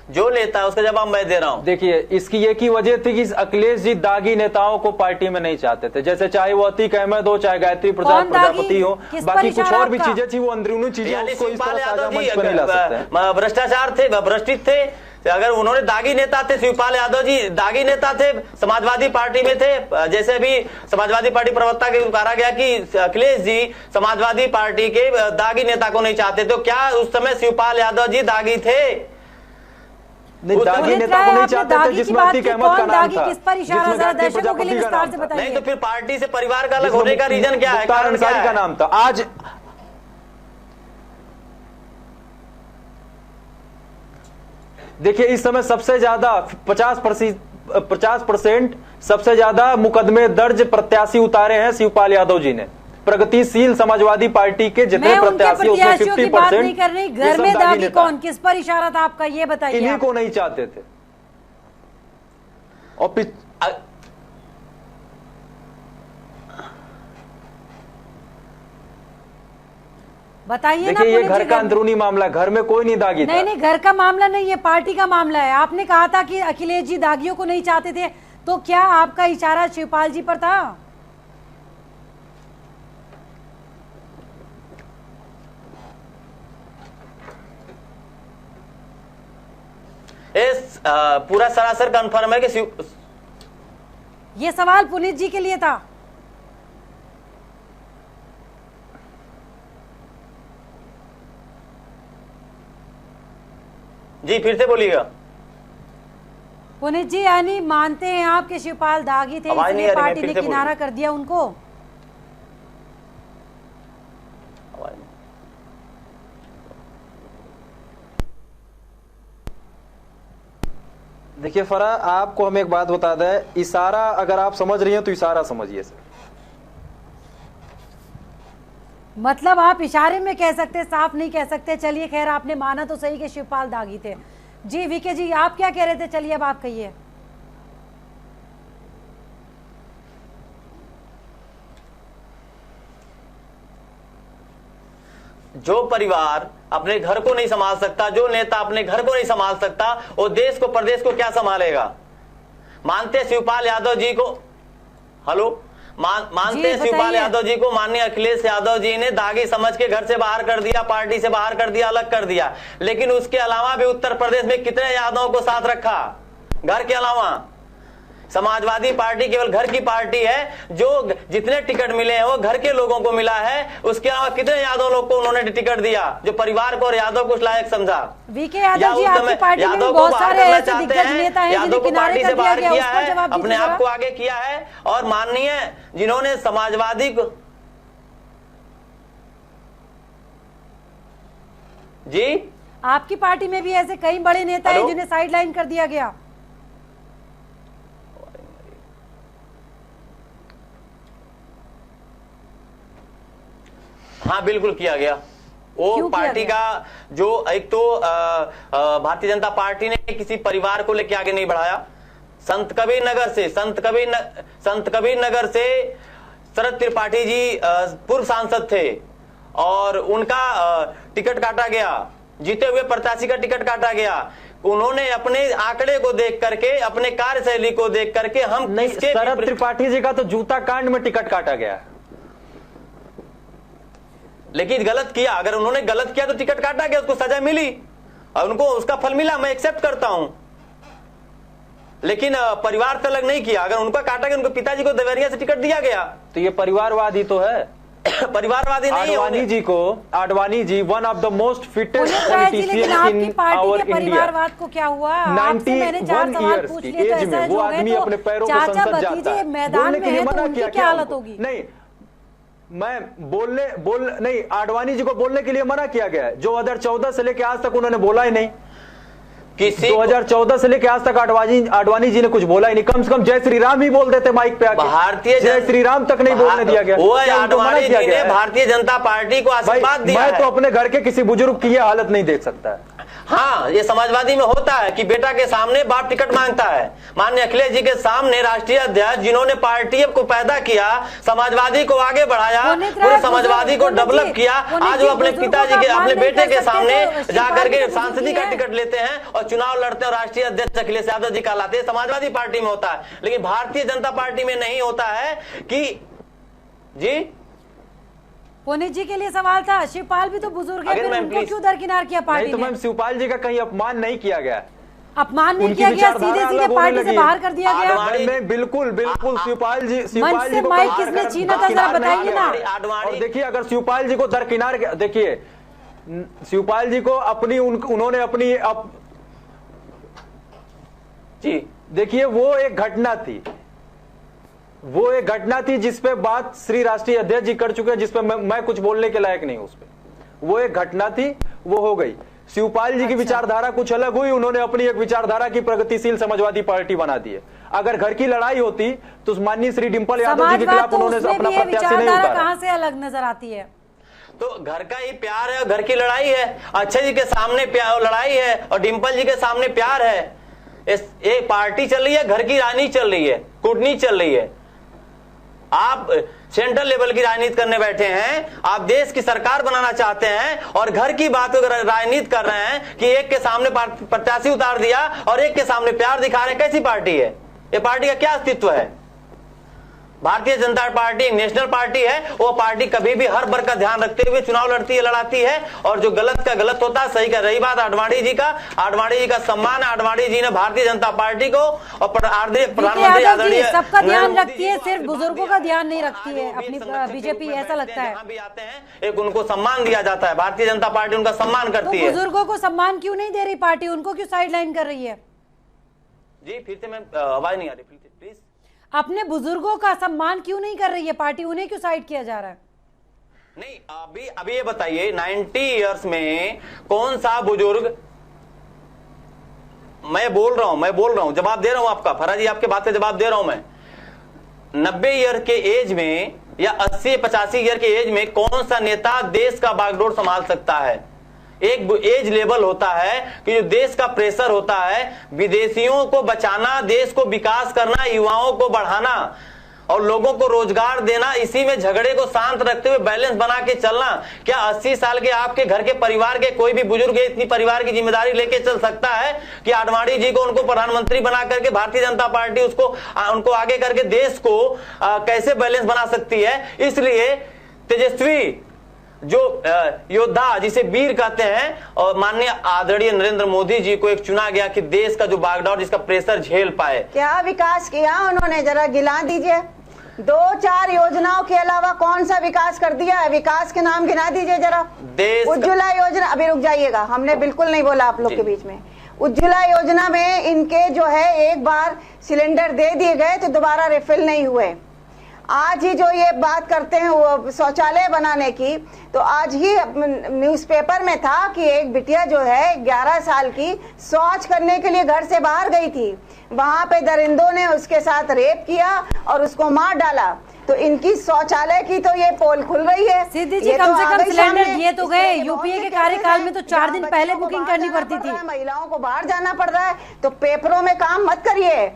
जो नेता है उसका जवाब मैं दे रहा हूं। देखिए, इसकी एक ही वजह थी कि अखिलेश जी दागी नेताओं को पार्टी में नहीं चाहते थे, जैसे चाहे वो अतीक अहमद हो, चाहे गायत्री प्रसाद प्रजापति हो, बाकी कुछ और भी चीजें थी, वो अंदरूनी चीजें उसको इस तरह साझा मंच पर नहीं ला सकते। भ्रष्टाचार थे, भ्रष्टित थे, अगर उन्होंने दागी नेता थे, शिवपाल यादव जी दागी नेता थे, समाजवादी पार्टी में थे, जैसे भी समाजवादी पार्टी प्रवक्ता के कहा गया कि अखिलेश जी समाजवादी पार्टी के दागी नेता को नहीं चाहते, तो क्या उस समय शिवपाल यादव जी दागी थे? दागी नेता को नहीं चाहते थे, जिसमें अतीक अहमद का नाम था, किस पर इशारा जरा दर्शकों के लिए विस्तार से बताइए। नहीं तो फिर पार्टी से परिवार का अलग होने का रीजन क्या है, कारण क्या है? का नाम था। आज देखिए, इस समय सबसे ज्यादा 50% सबसे ज्यादा मुकदमे दर्ज प्रत्याशी उतारे हैं शिवपाल यादव जी ने। प्रगतिशील समाजवादी पार्टी के जितने प्रत्याशी उसमें 50% घर में दागी कौन, किस पर इशारा था आपका, ये बताइए। इन्हीं को नहीं चाहते थे। और बताइए ना। देखिए, ये घर का अंदरूनी मामला, घर में कोई नहीं दागी था। नहीं, घर का मामला नहीं है, पार्टी का मामला है। आपने कहा था कि अखिलेश जी दागियों को नहीं चाहते थे, तो क्या आपका इशारा शिवपाल जी पर था? पूरा सरासर कंफर्म है कि ये सवाल पुनीत जी के लिए था। जी फिर से बोलिएगा। पुनीत जी, यानी मानते हैं आप कि शिवपाल दागी थे, इसलिए पार्टी ने किनारा कर दिया उनको? देखिए फरा, आपको हम एक बात बता दें, इशारा अगर आप समझ रही हैं तो इशारा समझिए सर। मतलब आप इशारे में कह सकते, साफ नहीं कह सकते। चलिए खैर, आपने माना तो सही कि शिवपाल दागी थे। जी वीके जी, आप क्या कह रहे थे? चलिए अब आप कहिए। जो परिवार अपने घर को नहीं संभाल सकता, जो नेता अपने घर को नहीं संभाल सकता, वो देश को प्रदेश को क्या संभालेगा? मानते शिवपाल यादव जी को, हेलो, मानते हैं शिवपाल यादव जी को माननीय अखिलेश यादव जी ने दागी समझ के घर से बाहर कर दिया, पार्टी से बाहर कर दिया, अलग कर दिया, लेकिन उसके अलावा भी उत्तर प्रदेश में कितने यादवों को साथ रखा? घर के अलावा समाजवादी पार्टी केवल घर की पार्टी है, जो जितने टिकट मिले हैं वो घर के लोगों को मिला है। उसके अलावा कितने यादव लोग को उन्होंने टिकट दिया जो परिवार को और यादव को लायक समझा? वीके यादव जी, आपकी पार्टी में बहुत सारे ऐसे दिग्गज नेता हैं जिन्हें किनारे कर दिया गया, उसका जवाब दीजिए। अपने आप को आगे किया है, और माननीय जिन्होंने समाजवादी को, जी आपकी पार्टी में भी ऐसे कई बड़े नेता हैं जिन्हें साइडलाइन कर दिया गया। हाँ बिल्कुल किया गया। वो पार्टी का जो एक तो भारतीय जनता पार्टी ने किसी परिवार को लेके आगे नहीं बढ़ाया। संत कबीर नगर से शरद त्रिपाठी जी पूर्व सांसद थे और उनका टिकट काटा गया, जीते हुए प्रत्याशी का टिकट काटा गया। उन्होंने अपने आंकड़े को देख करके, अपने कार्यशैली को देख करके, हम नहीं, शरद त्रिपाठी जी का तो जूता कांड में टिकट काटा गया, लेकिन गलत किया। अगर उन्होंने गलत किया तो टिकट काटा गया, उसको सजा मिली और उनको उसका फल मिला, मैं एक्सेप्ट करता हूं, लेकिन परिवार से अलग नहीं किया। अगर उनका काटा गया, उनके पिताजी को देवरिया से टिकट दिया गया, तो ये परिवारवादी तो है। परिवारवादी नहीं है। Advani ji one of the most fittest politician in our India. परिवारवाद को क्या हुआ? आपसे मैंने 4 सवाल पूछ लिए, तो ऐसा वो आदमी अपने पैरों पर संसद जाता है, मैदान में है तो उनकी क्या हालत होगी? नहीं, मैं नहीं, आडवाणी जी को बोलने के लिए मना किया गया है। 2014 से लेकर आज तक उन्होंने बोला ही नहीं। 2014 से लेकर आज तक आडवाणी जी ने कुछ बोला ही नहीं। कम से कम जय श्री राम ही बोल देते माइक पे आके। भारतीय जय श्री राम तक नहीं बोलने दिया गया। आडवाणी जी ने भारतीय जनता पार्टी को आशीर्वाद दिया है। मैं तो अपने घर के किसी बुजुर्ग की यह हालत नहीं देख सकता है। हाँ, ये समाजवादी में होता है कि बेटा के सामने बाप टिकट मांगता है। माननीय अखिलेश जी के सामने राष्ट्रीय अध्यक्ष जिन्होंने पार्टी को पैदा किया, समाजवादी को आगे बढ़ाया, पूरे समाजवादी को डेवलप किया, आज वो अपने पिताजी के, अपने बेटे के सामने जाकर के सांसदी का टिकट लेते हैं और चुनाव लड़ते हैं और राष्ट्रीय अध्यक्ष अखिलेश यादव जी कहलाते हैं। समाजवादी पार्टी में होता है, लेकिन भारतीय जनता पार्टी में नहीं होता है कि जी। पुनीत जी के लिए सवाल था, शिवपाल भी तो बुजुर्ग है, फिर उनको क्यों दरकिनार किया पार्टी ने? तो मैम, शिवपाल जी का कहीं अपमान नहीं किया गया। अपमान नहीं किया गया, सीधे सीधे पार्टी से बाहर कर दिया गया। नहीं, बिल्कुल बिल्कुल। शिवपाल जी को माइक किसने छीना था, जरा बताइए ना। और देखिए, अगर शिवपाल जी को दरकिनार, देखिए शिवपाल जी को उन्होंने अपनी जी, देखिए वो एक घटना थी जिसपे बात श्री राष्ट्रीय अध्यक्ष जी कर चुके हैं, जिसपे मैं कुछ बोलने के लायक नहीं हूं। उस पे वो एक घटना थी, वो हो गई। शिवपाल जी की विचारधारा कुछ अलग हुई, उन्होंने अपनी एक विचारधारा की प्रगतिशील समाजवादी पार्टी बना दी है। अगर घर की लड़ाई होती तो माननीय श्री डिंपल यादव जी के खिलाफ उन्होंने अपना प्रत्याशी नहीं उतारा। कहां से अलग नजर आती है? तो घर का ही प्यार है, घर की लड़ाई है। अक्षय जी के सामने लड़ाई है और डिंपल जी के सामने प्यार है। एक पार्टी चल रही है, घर की राजनीति चल रही है, कूटनीति चल रही है। आप सेंट्रल लेवल की राजनीति करने बैठे हैं, आप देश की सरकार बनाना चाहते हैं और घर की बातों की राजनीति कर रहे हैं कि एक के सामने प्रत्याशी उतार दिया और एक के सामने प्यार दिखा रहे हैं। कैसी पार्टी है ये? पार्टी का क्या अस्तित्व है? भारतीय जनता पार्टी एक नेशनल पार्टी है। वो पार्टी कभी भी हर वर्ग का ध्यान रखते हुए चुनाव लड़ती है, लड़ाती है, और जो गलत का गलत होता है, सही का। रही बात आडवाणी जी का सम्मान, आडवाणी जी ने भारतीय जनता पार्टी को और प्रधानमंत्री आदरणीय सबका ध्यान रखती है, सिर्फ बुजुर्गों का ध्यान नहीं रखती है अपनी बीजेपी, ऐसा लगता है। जहां भी आते हैं एक उनको सम्मान दिया जाता है, भारतीय जनता पार्टी उनका सम्मान करती है। बुजुर्गों को सम्मान क्यों नहीं दे रही पार्टी? उनको क्यों साइडलाइन कर रही है? जी फिर से मैं आवाज नहीं आ रही, प्लीज। अपने बुजुर्गों का सम्मान क्यों नहीं कर रही है पार्टी? उन्हें क्यों साइड किया जा रहा है? नहीं, अभी ये बताइए, 90 इयर्स में कौन सा बुजुर्ग, मैं बोल रहा हूं, जवाब दे रहा हूं आपका, फरा जी आपके बात से जवाब दे रहा हूं मैं। 90 ईयर के एज में या 80-85 ईयर के एज में कौन सा नेता देश का बागडोर संभाल सकता है? एक एज लेवल होता है कि जो देश का प्रेशर होता है, विदेशियों को बचाना, देश को विकास करना, युवाओं को बढ़ाना और लोगों को रोजगार देना, इसी में झगड़े को शांत रखते हुए बैलेंस बना के चलना। क्या 80 साल के आपके घर के परिवार के कोई भी बुजुर्ग इतनी परिवार की जिम्मेदारी लेके चल सकता है कि आडवाणी जी को उनको प्रधानमंत्री बना करके भारतीय जनता पार्टी उनको आगे करके देश को कैसे बैलेंस बना सकती है? इसलिए तेजस्वी जो योद्धा जिसे वीर कहते हैं, और माननीय आदरणीय नरेंद्र मोदी जी को एक चुना गया कि देश का जो बागडोर जिसका प्रेशर झेल पाए। क्या विकास किया उन्होंने, जरा गिना दीजिए। 2-4 योजनाओं के अलावा कौन सा विकास कर दिया है? विकास के नाम गिना दीजिए जरा। उज्ज्वला योजना, अभी रुक जाइएगा, हमने बिल्कुल नहीं बोला आप लोग के बीच में। उज्ज्वला योजना में इनके जो है एक बार सिलेंडर दे दिए गए तो दोबारा रिफिल नहीं हुए। आज ही जो ये बात करते हैं वो शौचालय बनाने की, तो आज ही न्यूज़पेपर में था कि एक बिटिया जो है 11 साल की शौच करने के लिए घर से बाहर गई थी, वहां पे दरिंदों ने उसके साथ रेप किया और उसको मार डाला। तो इनकी शौचालय की तो ये पोल खुल रही है। सिद्धि जी, कम से कम सिलेंडर दिए तो गए। यूपीए के कार्यकाल में तो 4 दिन पहले बुकिंग करनी पड़ती थी। महिलाओं को बाहर जाना पड़ रहा है, तो पेपरों में काम मत करिए।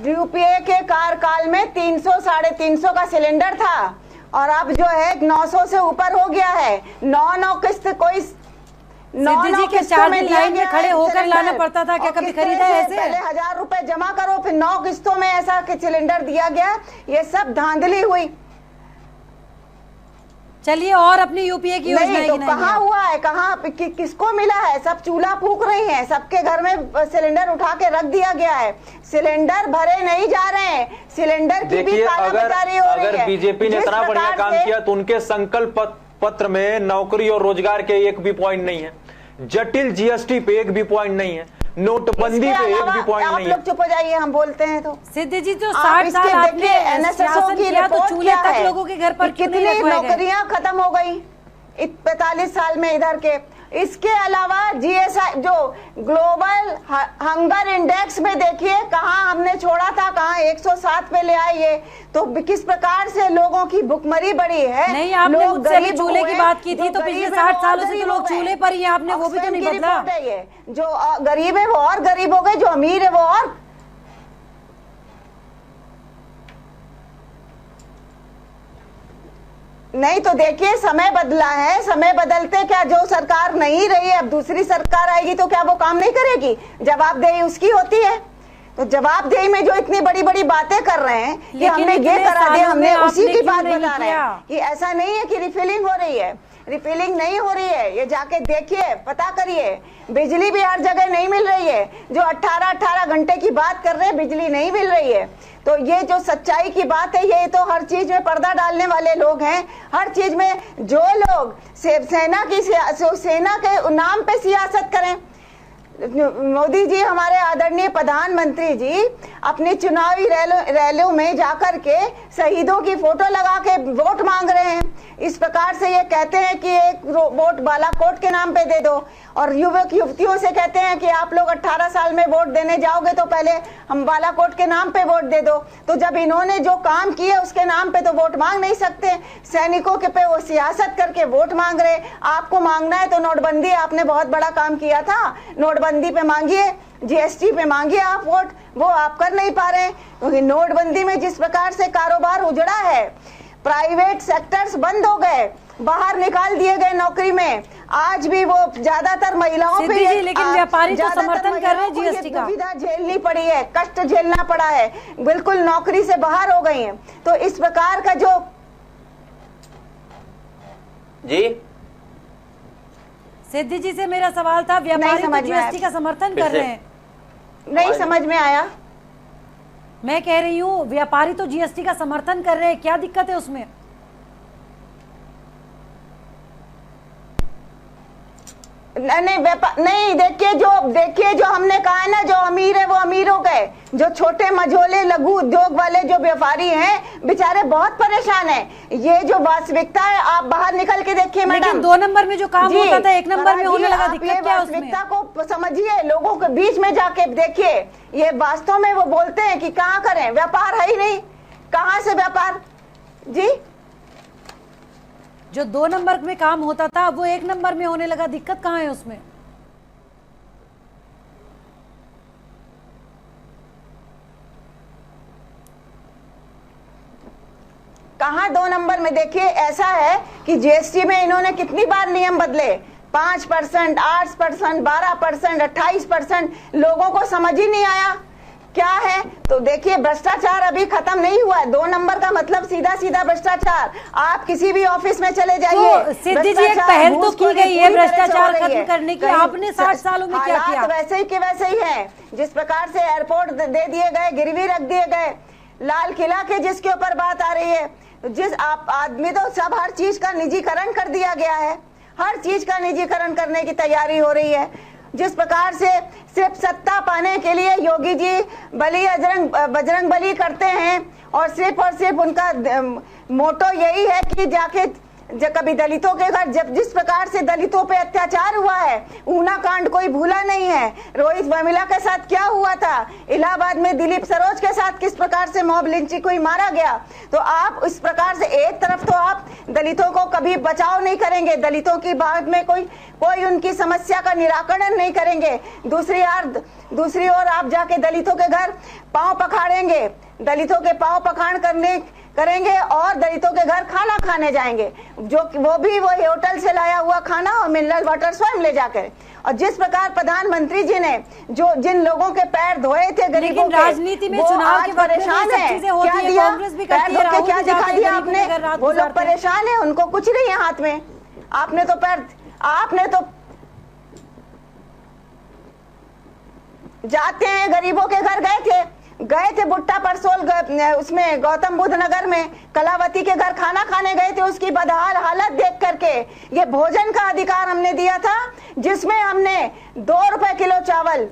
यूपीए के कार्यकाल में 300-350 का सिलेंडर था और अब जो है 900 से ऊपर हो गया है। 9 किस्त कोई सिद्धि जी के 4 दिन लाइन में खड़े होकर लाना पड़ता था। क्या कभी खरीदा है ऐसे? पहले 1000 रुपए जमा करो, फिर 9 किस्तों में ऐसा कि सिलेंडर दिया गया। ये सब धांधली हुई। चलिए, और अपनी यूपीए की योजना तो कहाँ हुआ है, कहाँ किसको मिला है? सब चूल्हा फूक रही हैं, सबके घर में सिलेंडर उठा के रख दिया गया है। सिलेंडर भरे नहीं जा रहे हैं, सिलेंडर की भी कालाबाजारी हो रही है। अगर बीजेपी ने इतना बढ़िया काम किया तो उनके संकल्प पत्र में नौकरी और रोजगार के एक भी पॉइंट नहीं है, जटिल जीएसटी पे एक भी पॉइंट नहीं है। नोटबंदी पे एक भी पॉइंट आप नहीं लोग है। चुप हो जाइए, हम बोलते हैं तो। सिद्धि जी, जो आप 60 साल इसके आपने देखिए NSSO शासन की किया तो रिपोर्ट चूल्हे क्या तक है, लोगों के घर पर क्यों नहीं कितनी लगवाए गए? नौकरियां खत्म हो गई 45 साल में इधर के। इसके अलावा GSI जो ग्लोबल हंगर इंडेक्स में देखिए कहाँ हमने छोड़ा था, कहाँ 107 पे ले आए। ये तो किस प्रकार से लोगों की भुखमरी बढ़ी है। नहीं, आपने लोग मुझसे अभी गरीब चूल्हे की हुए, बात की थी, जो तो पिछले गरीब है 60 वो सालों और से तो गरीब लोग हो गए। चूल्हे पर ही हैं, आपने वो भी तो ऑक्सफैम नहीं की बदला। रिपोर्ट है ये, जो गरीब है वो और गरीब हो गए, जो अमीर है वो और। नहीं तो देखिए समय बदला है, समय बदलते क्या जो सरकार नहीं रही है, अब दूसरी सरकार आएगी तो क्या वो काम नहीं करेगी? जवाबदेही उसकी होती है। तो जवाबदेही में जो इतनी बड़ी बड़ी बातें कर रहे हैं कि हमने ये करा दिया, हमने उसी की बात बता रहे हैं कि ऐसा नहीं है कि रिफिलिंग हो रही है। रिफिलिंग नहीं हो रही है, ये जाके देखिए, पता करिए। बिजली भी हर जगह नहीं मिल रही है। जो 18 घंटे की बात कर रहे हैं, बिजली नहीं मिल रही है। तो ये जो सच्चाई की बात है, ये तो हर चीज में पर्दा डालने वाले लोग हैं। हर चीज में जो लोग सेना के नाम पे सियासत करें। मोदी जी, हमारे आदरणीय प्रधानमंत्री जी, अपनी चुनावी रैलियों में जाकर के शहीदों की फोटो लगा के वोट मांग रहे हैं। इस प्रकार से ये कहते हैं कि एक वोट बालाकोट के नाम पे दे दो, और युवक युवतियों से कहते हैं कि आप लोग 18 साल में वोट देने जाओगे तो पहले हम बालाकोट के नाम पे वोट दे दो। तो जब इन्होंने जो काम किए उसके नाम पे तो वोट मांग नहीं सकते। सैनिकों के पे वो सियासत करके वोट मांग रहे। आपको मांगना है तो नोटबंदी, आपने बहुत बड़ा काम किया था, नोटबंदी पे मांगिए, GST पे मांगिए आप वोट, वो आप कर नहीं पा रहे क्योंकि नोटबंदी में जिस प्रकार से कारोबार उजड़ा है, प्राइवेट सेक्टर्स बंद हो गए, बाहर निकाल दिए गए नौकरी में। आज भी वो ज्यादातर महिलाओं पे, लेकिन व्यापारी तो समर्थन कर रहे हैं GST का। दुविधा झेलनी पड़ी है, कष्ट झेलना पड़ा है, बिल्कुल नौकरी से बाहर हो गई है। तो इस प्रकार का जो जी सिद्धि जी से मेरा सवाल था, व्यापारी तो GST का समर्थन कर रहे हैं। नहीं समझ में आया। मैं कह रही हूँ व्यापारी तो GST का समर्थन कर रहे हैं, क्या दिक्कत है उसमें? नहीं, देखिए जो हमने कहा है ना, जो अमीर है वो अमीर हो गए, जो छोटे मझोले लघु उद्योग वाले जो व्यापारी हैं बेचारे बहुत परेशान हैं। ये जो वास्तविकता है, आप बाहर निकल के देखिए मैडम। लेकिन 2 नंबर में जो काम होता था 1 नंबर में होने लगा, दिक्कत क्या है उसमें? वास्तविकता को समझिए, लोगों के बीच में जाके देखिए। ये वास्तव में वो बोलते हैं कि कहाँ करें, व्यापार है ही नहीं, कहाँ से व्यापार जी। जो 2 नंबर में काम होता था वो 1 नंबर में होने लगा, दिक्कत कहाँ है उसमें? कहाँ 2 नंबर में? देखिए ऐसा है कि GST में इन्होंने कितनी बार नियम बदले, 5%, 8%, 12%, 28%, लोगों को समझ ही नहीं आया क्या है। तो देखिए भ्रष्टाचार अभी खत्म नहीं हुआ है। 2 नंबर का मतलब सीधा सीधा भ्रष्टाचार। आप किसी भी ऑफिस में चले जाइए, तो सिद्धि जी, एक पहल तो की गई है भ्रष्टाचार खत्म करने की, आपने 60 सालों में क्या किया? वैसे ही के वैसे ही है। जिस प्रकार से एयरपोर्ट दे दिए गए, गिरवी रख दिए गए, लाल किला के जिसके ऊपर बात आ रही है, जिस आदमी तो सब हर चीज का निजीकरण कर दिया गया है, हर चीज का निजीकरण करने की तैयारी हो रही है। जिस प्रकार से सिर्फ सत्ता पाने के लिए योगी जी बजरंग बली करते हैं, और सिर्फ उनका मोटो यही है कि जाके कभी दलितों के घर, जब जिस प्रकार से दलितों पे अत्याचार हुआ है, ऊना कांड कोई भूला नहीं है। रोहित वेमुला के साथ क्या हुआ था, इलाहाबाद में दिलीप सरोज के साथ किस प्रकार से मॉब लिंचिंग कोई मारा गया। तो आप इस प्रकार से एक तरफ तो आप दलितों को कभी बचाव नहीं करेंगे, दलितों की बात में कोई उनकी समस्या का निराकरण नहीं करेंगे, दूसरी ओर आप जाके दलितों के घर पांव पखाड़ेंगे, दलितों के पांव पखाड़ करेंगे और दलितों के घर खाना खाने जाएंगे, जो वो भी वो होटल से लाया हुआ खाना और मिनरल वाटर स्वयं ले जाकर। और जिस प्रकार प्रधानमंत्री जी ने जो जिन लोगों के पैर धोए थे गरीबों के, राजनीति में चुनाव के परेशान है, क्या दिया, पैर धो के क्या दिखा दिया आपने? वो लोग परेशान है, उनको कुछ नहीं है हाथ में। आपने तो जाते हैं गरीबों के घर, गए थे बुट्टा परसोल, उसमें गौतम बुद्ध नगर में कलावती के घर खाना खाने गए थे। उसकी बदहाल हालत देख करके, ये भोजन का अधिकार हमने दिया था जिसमें हमने 2 रुपए किलो चावल,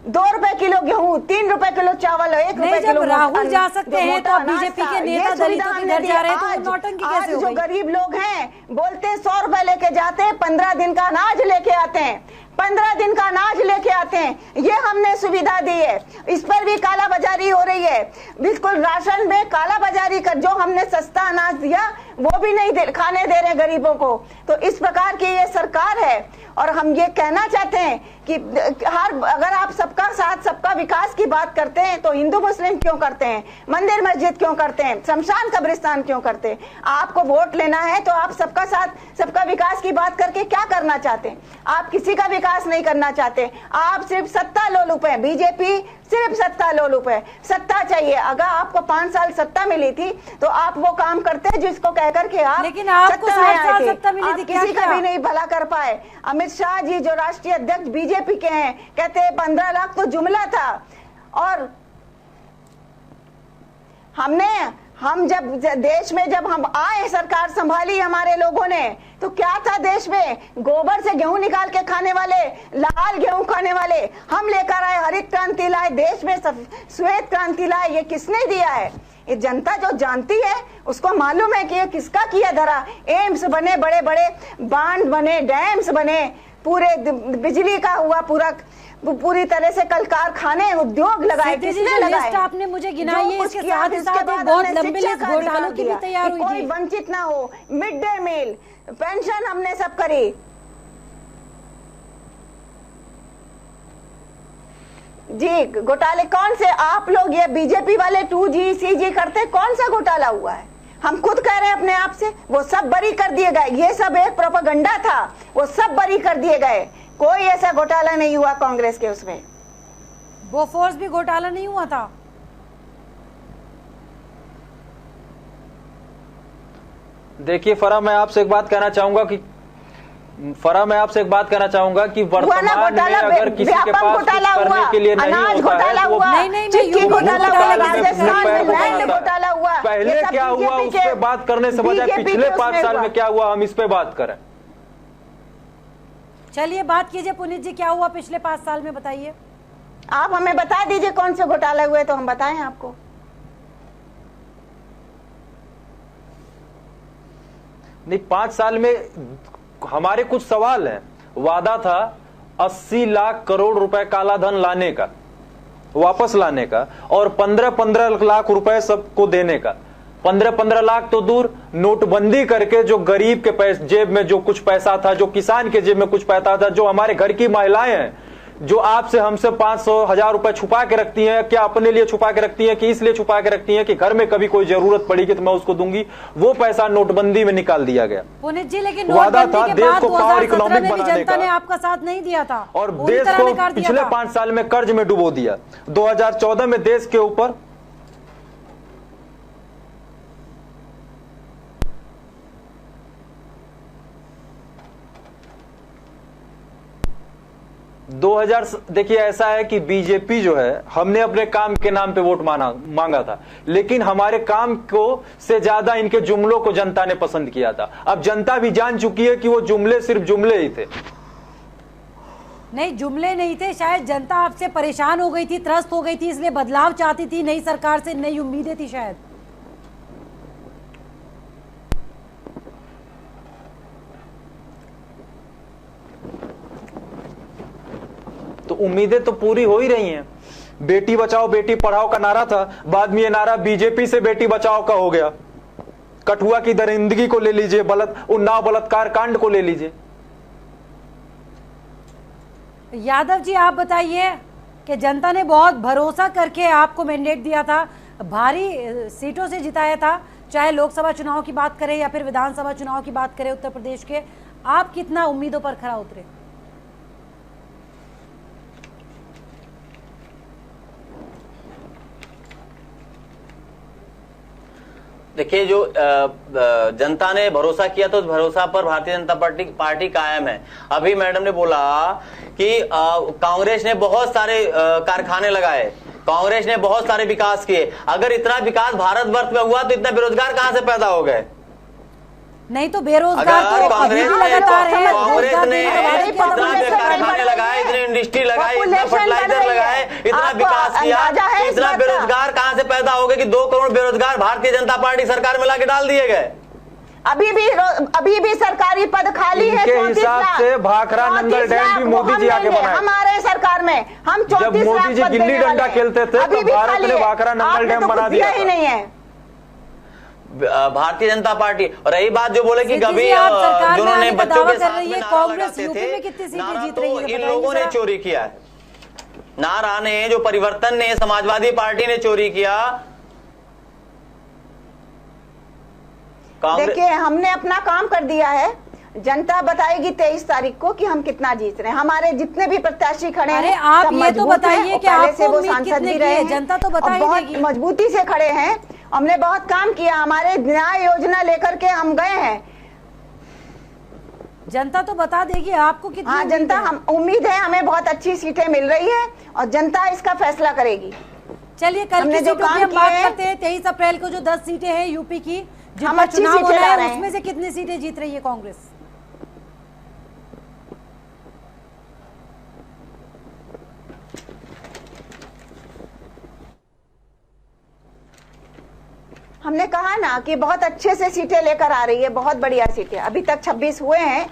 2 रुपए किलो गेहूं, 3 रुपए किलो चावल, 1 रुपए किलो। जब राहुल जा सकते हैं तो बीजेपी के नेता दलितों के घर जा रहे हैं, तो वो नौटंकी कैसे हो जो गई? गरीब लोग हैं बोलते 100 रुपए लेके जाते हैं, 15 दिन का अनाज लेके आते हैं, 15 दिन का अनाज लेके आते हैं। ये हमने सुविधा दी है, इस पर भी काला बाजारी हो रही है। बिल्कुल राशन में काला बाजारी कर, जो हमने सस्ता अनाज दिया वो भी नहीं खाने दे रहे गरीबों को। तो इस प्रकार की ये सरकार है। और हम ये कहना चाहते हैं कि अगर आप सबका साथ सबका विकास की बात करते हैं तो हिंदू मुस्लिम क्यों करते हैं, मंदिर मस्जिद क्यों करते हैं, शमशान कब्रिस्तान क्यों करते हैं? आपको वोट लेना है तो आप सबका साथ सबका विकास की बात करके क्या करना चाहते हैं? आप किसी का विकास नहीं करना चाहते, आप सिर्फ सत्ता लोलुप हैं। बीजेपी सिर्फ सत्ता लोलुप है, सत्ता चाहिए। अगर आपको 5 साल सत्ता मिली थी तो आप वो काम करते जिसको कहकर के आप लेकिन आपको सत्ता में 60 साल आए थे। सत्ता मिली थी, आप क्या किसी का किया? भी नहीं भला कर पाए। अमित शाह जी जो राष्ट्रीय अध्यक्ष बीजेपी के हैं कहते हैं 15 लाख तो जुमला था। और हम जब देश में जब हम आए, सरकार संभाली हमारे लोगों ने, तो क्या था देश में? गोबर से गेहूं निकाल के खाने वाले, लाल गेहूं खाने वाले हम लेकर आए, हरित क्रांति लाए, देश में श्वेत क्रांति लाए। ये किसने दिया है? ये जनता जो जानती है उसको मालूम है कि ये किसका किया धरा। एम्स बने, बड़े बड़े बांध बने, डैम्स बने, पूरे बिजली का हुआ, पूरी तरह से कल कारखाने उद्योग लगाए। किसने लगाए? आपने मुझे गिनाई है, इसके साथ ही साथ एक बहुत लंबी लिस्ट घोटालों की भी तैयार हुई थी। कोई वंचित ना हो, मिड डे मील, पेंशन हमने सब करी। जी घोटाले कौन से? आप लोग ये बीजेपी वाले 2G CG करते, कौन सा घोटाला हुआ है? हम खुद कह रहे हैं अपने आप से, वो सब बरी कर दिए गए। ये सब एक प्रोपेगेंडा था, वो सब बरी कर दिए गए। कोई ऐसा घोटाला नहीं हुआ कांग्रेस के उसमें। बोफोर्स भी घोटाला नहीं हुआ था। देखिए फरा, मैं आपसे एक बात कहना चाहूंगा कि वर्तमान में अगर किसी के पास कुछ करने के लिए नहीं होता है तो पहले क्या हुआ उस पे बात करने से बजाय पिछले 5 साल में क्या हुआ हम इस पे बात करें। चलिए बात कीजिए पुनीत जी, क्या हुआ पिछले 5 साल में, बताइए। आप हमें बता दीजिए कौन से घोटाले हुए तो हम बताएं आपको। नहीं, 5 साल में हमारे कुछ सवाल हैं। वादा था 80 लाख करोड़ रुपए काला धन लाने का, वापस लाने का, और 15-15 लाख रुपए सबको देने का। 15-15 लाख तो दूर, नोटबंदी करके जो गरीब के पैसे जेब में जो कुछ पैसा था, जो किसान के जेब में कुछ पैसा था, जो हमारे घर की महिलाएं हैं जो आपसे हमसे 500-1000 रुपए छुपा के रखती हैं, क्या अपने लिए छुपा के रखती हैं कि इसलिए छुपा के रखती हैं कि घर में कभी कोई जरूरत पड़ेगी तो मैं उसको दूंगी, वो पैसा नोटबंदी में निकाल दिया गया। पुनीत जी, लेकिन वादा था देश को पावर इकोनॉमिक बनाने जनता ने का, आपका साथ नहीं दिया था और देश को पिछले 5 साल में कर्ज में डुबो दिया। 2014 में देश के ऊपर 2000 देखिए ऐसा है कि बीजेपी जो है, हमने अपने काम के नाम पे वोट मांगा था, लेकिन हमारे काम को से ज्यादा इनके जुमलों को जनता ने पसंद किया था। अब जनता भी जान चुकी है कि वो जुमले सिर्फ जुमले ही थे। नहीं, जुमले नहीं थे, शायद जनता आपसे परेशान हो गई थी, त्रस्त हो गई थी, इसलिए बदलाव चाहती थी, नई सरकार से नई उम्मीदें थी शायद। तो उम्मीदें तो पूरी हो ही रही हैं। बेटी बचाओ बेटी पढ़ाओ का नारा था, बाद में ये नारा बीजेपी से बेटी बचाओ का हो गया। कठुआ की दरिंदगी को ले लीजिए, उन्नाव बलात्कार कांड को ले लीजिए। यादव जी, आप बताइए कि जनता ने बहुत भरोसा करके आपको मैंडेट दिया था, भारी सीटों से जिताया था, चाहे लोकसभा चुनाव की बात करें या फिर विधानसभा चुनाव की बात करें उत्तर प्रदेश के, आप कितना उम्मीदों पर खरा उतरे? देखिए, जो जनता ने भरोसा किया तो उस भरोसा पर भारतीय जनता पार्टी कायम है। अभी मैडम ने बोला कि कांग्रेस ने बहुत सारे कारखाने लगाए, कांग्रेस ने बहुत सारे विकास किए। अगर इतना विकास भारतवर्ष में हुआ तो इतना बेरोजगार कहां से पैदा हो गए? नहीं तो बेरोजगार तो अभी भी लगातार है। कांग्रेस ने इतना कारखाने लगाए, इतने इंडस्ट्री लगाए, इतना फर्टिलाइजर लगाए, इतना विकास किया, इतना बेरोजगार कहां से पैदा हो गए कि 2 करोड़ बेरोजगार भारतीय जनता पार्टी सरकार में लाके डाल दिए गए। अभी भी सरकारी पद खाली है। के हिसाब से भाखड़ा नंगल डैम भी मोदी जी आके बनाए हमारे सरकार में। हम 34 जब मोदी जी गिल्ली डंडा खेलते थे तो भारत ने भाखड़ा नंगल डैम बना दिया ही नहीं है भारतीय जनता पार्टी। और रही बात जो बोले कि कभी जिन्होंने बच्चों के साथ में नारा लगाते थे, नारा तो इन लोगों ने चोरी किया है। नारा ने, जो परिवर्तन ने, समाजवादी पार्टी ने चोरी किया। देखिए, हमने अपना काम कर दिया है। जनता बताएगी 23 तारीख को कि हम कितना जीत रहे हैं। हमारे जितने भी प्रत्याशी खड़े हैं, आप ये तो बताइए कि आपको वो उम्मीद सांसद कितने भी की रहे है? हैं, जनता तो बता ही बहुत देगी। मजबूती से खड़े हैं। हमने बहुत काम किया, हमारे न्याय योजना लेकर के हम गए हैं। जनता तो बता देगी आपको कितनी। हाँ, जनता, हम उम्मीद है हमें बहुत अच्छी सीटें मिल रही है और जनता इसका फैसला करेगी। चलिए, कल की सीटों की हम बात करते हैं। 23 अप्रैल को जो 10 सीटें हैं यूपी की, जिन पर चुनाव होना है, उसमें से कितनी सीटें जीत रही है कांग्रेस? हमने कहा ना कि बहुत अच्छे से सीटें लेकर आ रही है, बहुत बढ़िया सीटें। अभी तक 26 हुए हैं,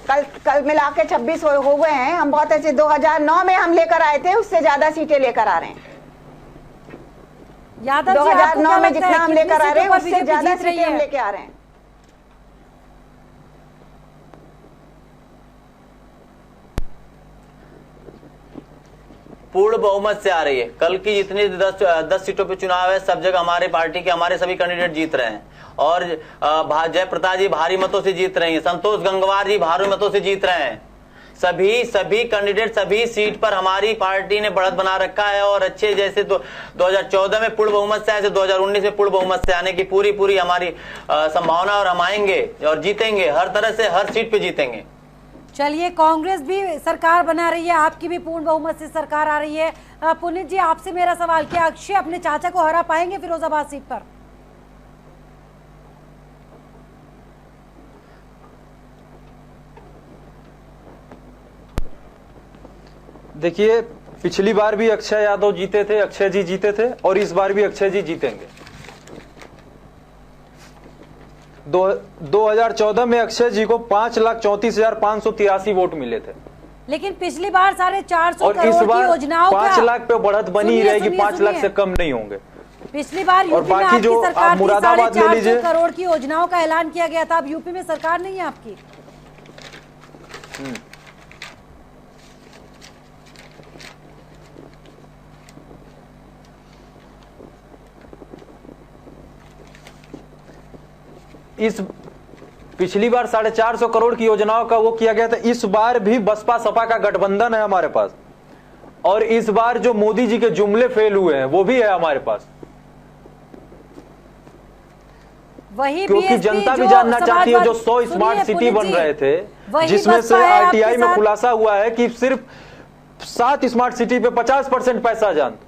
कल मिला के 26 हो गए हैं। हम बहुत अच्छे 2009 में हम लेकर आए थे, उससे ज्यादा सीटें लेकर आ रहे हैं। यादव जी, 2009 में जितना हम लेकर आ रहे हैं उससे ज्यादा सीटें हम लेके आ रहे हैं। पूर्ण बहुमत से आ रही है। कल की जितनी 10 सीटों पे चुनाव है, सब जगह हमारे पार्टी के, हमारे सभी कैंडिडेट जीत रहे हैं। और जयप्रकाश जी भारी मतों से जीत रही हैं, संतोष गंगवार जी भारी मतों से जीत रहे हैं। सभी कैंडिडेट सभी सीट पर हमारी पार्टी ने बढ़त बना रखा है। और अच्छे, जैसे 2014 में पूर्ण बहुमत से आए, 2019 में पूर्ण बहुमत से आने की पूरी हमारी संभावना, और हम आएंगे और जीतेंगे, हर तरह से हर सीट पे जीतेंगे। चलिए, कांग्रेस भी सरकार बना रही है, आपकी भी पूर्ण बहुमत से सरकार आ रही है। पुनीत जी, आपसे मेरा सवाल, क्या अक्षय अपने चाचा को हरा पाएंगे फिरोजाबाद सीट पर? देखिए, पिछली बार भी अक्षय यादव जीते थे, अक्षय जी जीते थे, और इस बार भी अक्षय जी जीतेंगे। 2014 में अक्षय जी को 5,34,583 वोट मिले थे, लेकिन पिछली बार 450 और करोड़ इस की बार योजनाओं 5 लाख पे बढ़त बनी रहेगी, 5 लाख सुनिए। से कम नहीं होंगे। पिछली बार और यूपी में बाकी आपकी जो सरकार आप थी, मुरादाबाद ले लीजिए, 450 करोड़ की योजनाओं का ऐलान किया गया था। अब यूपी में सरकार नहीं है आपकी। इस पिछली बार 450 करोड़ की योजनाओं का वो किया गया था। इस बार भी बसपा सपा का गठबंधन है हमारे पास, और इस बार जो मोदी जी के जुमले फेल हुए हैं वो भी है हमारे पास। वही क्योंकि जनता भी जानना चाहती है, जो 100 स्मार्ट सिटी बन रहे थे, जिसमें से आरटीआई में खुलासा हुआ है कि सिर्फ 7 स्मार्ट सिटी पे 50% पैसा जान।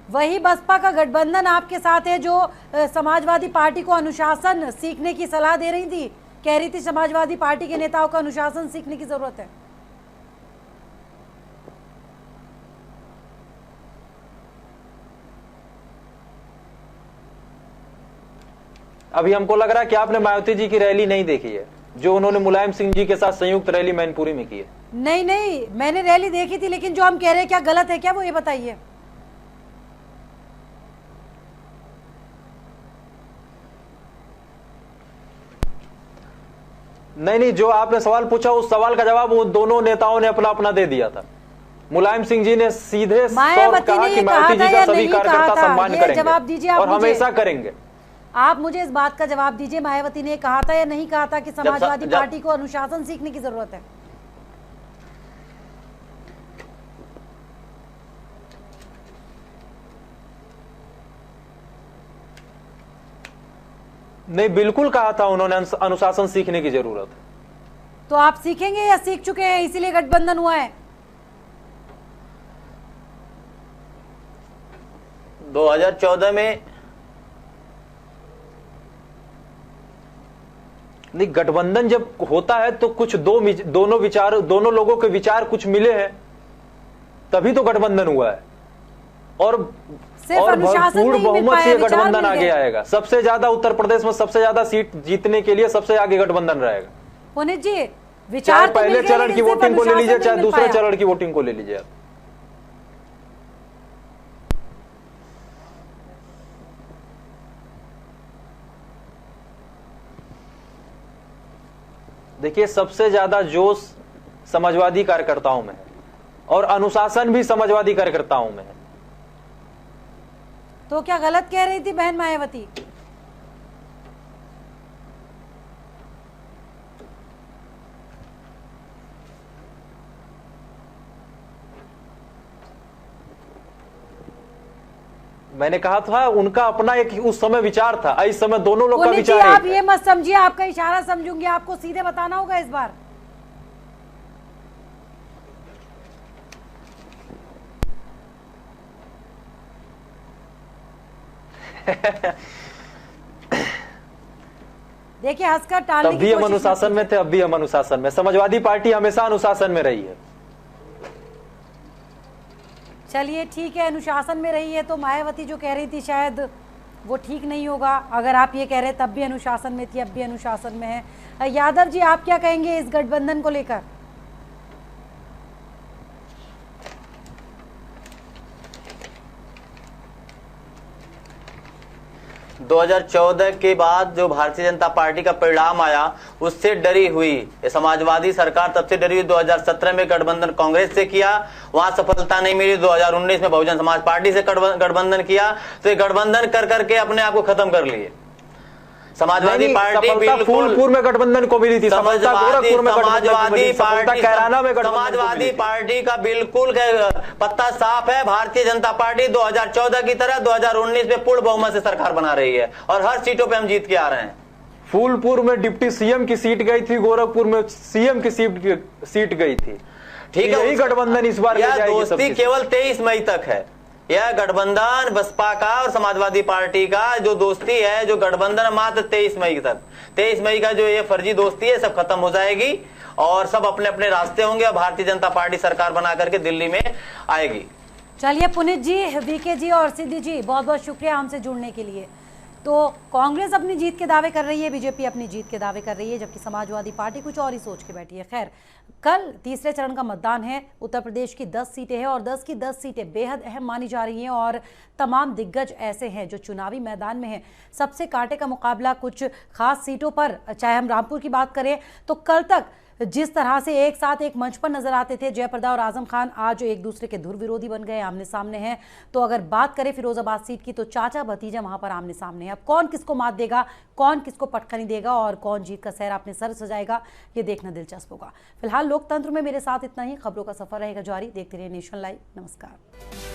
वही बसपा का गठबंधन आपके साथ है, जो समाजवादी पार्टी को अनुशासन सीखने की सलाह दे रही थी, कह रही थी समाजवादी पार्टी के नेताओं को अनुशासन सीखने की जरूरत है। अभी हमको लग रहा है कि आपने मायावती जी की रैली नहीं देखी है, जो उन्होंने मुलायम सिंह जी के साथ संयुक्त रैली मैनपुरी में की है। नहीं, मैंने रैली देखी थी, लेकिन जो हम कह रहे हैं क्या गलत है क्या, वो ये बताइए। नहीं, जो आपने सवाल पूछा उस सवाल का जवाब वो दोनों नेताओं ने अपना अपना दे दिया था। मुलायम सिंह जी ने सीधे कहा कि मायावती जी का सभी कार्यकर्ता सम्मान करेंगे और हमेशा करेंगे। आप मुझे इस बात का जवाब दीजिए, मायावती ने कहा था या नहीं कहा था कि समाजवादी पार्टी को अनुशासन सीखने की जरूरत है? नहीं, बिल्कुल कहा था उन्होंने, अनुशासन सीखने की जरूरत है। तो आप सीखेंगे या सीख चुके हैं इसीलिए गठबंधन हुआ है? 2014 में नहीं, गठबंधन जब होता है तो कुछ दोनों लोगों के विचार कुछ मिले हैं, तभी तो गठबंधन हुआ है। और भरपूर बहुमत से गठबंधन आगे आएगा। सबसे ज्यादा उत्तर प्रदेश में सबसे ज्यादा सीट जीतने के लिए सबसे आगे गठबंधन रहेगा। पुनीत जी, चाहे विचार पहले चरण की वोटिंग को ले लीजिए, चाहे दूसरे चरण की वोटिंग को ले लीजिए। देखिए, सबसे ज्यादा जोश समाजवादी कार्यकर्ताओं में है और अनुशासन भी समाजवादी कार्यकर्ताओं में है। तो क्या गलत कह रही थी बहन मायावती? मैंने कहा था उनका अपना एक उस समय विचार था, इस समय दोनों लोग का पुनीत जी, विचार आप एक ये मत समझिए आपका इशारा समझूंगी, आपको सीधे बताना होगा इस बार। देखिए, हंसकर टालने तब की भी हम कोशिश अनुशासन मत में थे, अब भी हम अनुशासन में। समाजवादी पार्टी हमेशा अनुशासन में रही है। चलिए ठीक है, अनुशासन में रही है तो मायावती जो कह रही थी शायद वो ठीक नहीं होगा। अगर आप ये कह रहे तब भी अनुशासन में थी, अब भी अनुशासन में है। यादव जी, आप क्या कहेंगे इस गठबंधन को लेकर? – 2014 के बाद जो भारतीय जनता पार्टी का परिणाम आया उससे डरी हुई ये समाजवादी सरकार तब से डरी हुई। 2017 में गठबंधन कांग्रेस से किया, वहां सफलता नहीं मिली। 2019 में बहुजन समाज पार्टी से गठबंधन किया, तो ये गठबंधन कर करके अपने आप को खत्म कर लिए। समाजवादी पार्टी फूलपुर में गठबंधन को मिली थी, समाजवादी पार्टी का बिल्कुल पत्ता साफ है। भारतीय जनता पार्टी 2014 की तरह 2019 में पूर्ण बहुमत से सरकार बना रही है और हर सीटों पे हम जीत के आ रहे हैं। फूलपुर में डिप्टी सीएम की सीट गई थी, गोरखपुर में सीएम की सीट गई थी। ठीक है, यही गठबंधन इस बार यह दोस्ती केवल 23 मई तक है। यह गठबंधन बसपा का और समाजवादी पार्टी का जो दोस्ती है, जो गठबंधन मात्र 23 मई तक। 23 मई का जो ये फर्जी दोस्ती है सब खत्म हो जाएगी और सब अपने अपने रास्ते होंगे और भारतीय जनता पार्टी सरकार बना करके दिल्ली में आएगी। चलिए पुनीत जी, वीके जी और सिद्धि जी, बहुत बहुत शुक्रिया हमसे जुड़ने के लिए। तो कांग्रेस अपनी जीत के दावे कर रही है, बीजेपी अपनी जीत के दावे कर रही है, जबकि समाजवादी पार्टी कुछ और ही सोच के बैठी है। खैर, कल तीसरे चरण का मतदान है। उत्तर प्रदेश की 10 सीटें हैं और 10 की 10 सीटें बेहद अहम मानी जा रही हैं और तमाम दिग्गज ऐसे हैं जो चुनावी मैदान में हैं। सबसे कांटे का मुकाबला कुछ खास सीटों पर, चाहे हम रामपुर की बात करें तो कल तक जिस तरह से एक साथ एक मंच पर नजर आते थे जयप्रदा और आजम खान, आज एक दूसरे के धुर विरोधी बन गए, आमने सामने हैं। तो अगर बात करें फिरोजाबाद सीट की तो चाचा भतीजा वहां पर आमने सामने हैं। अब कौन किसको मात देगा, कौन किसको पटखनी देगा और कौन जीत का सहरा अपने सर सजाएगा, ये देखना दिलचस्प होगा। फिलहाल लोकतंत्र में मेरे साथ इतना ही। खबरों का सफर रहेगा जारी, देखते रहिए नेशन लाइव। नमस्कार।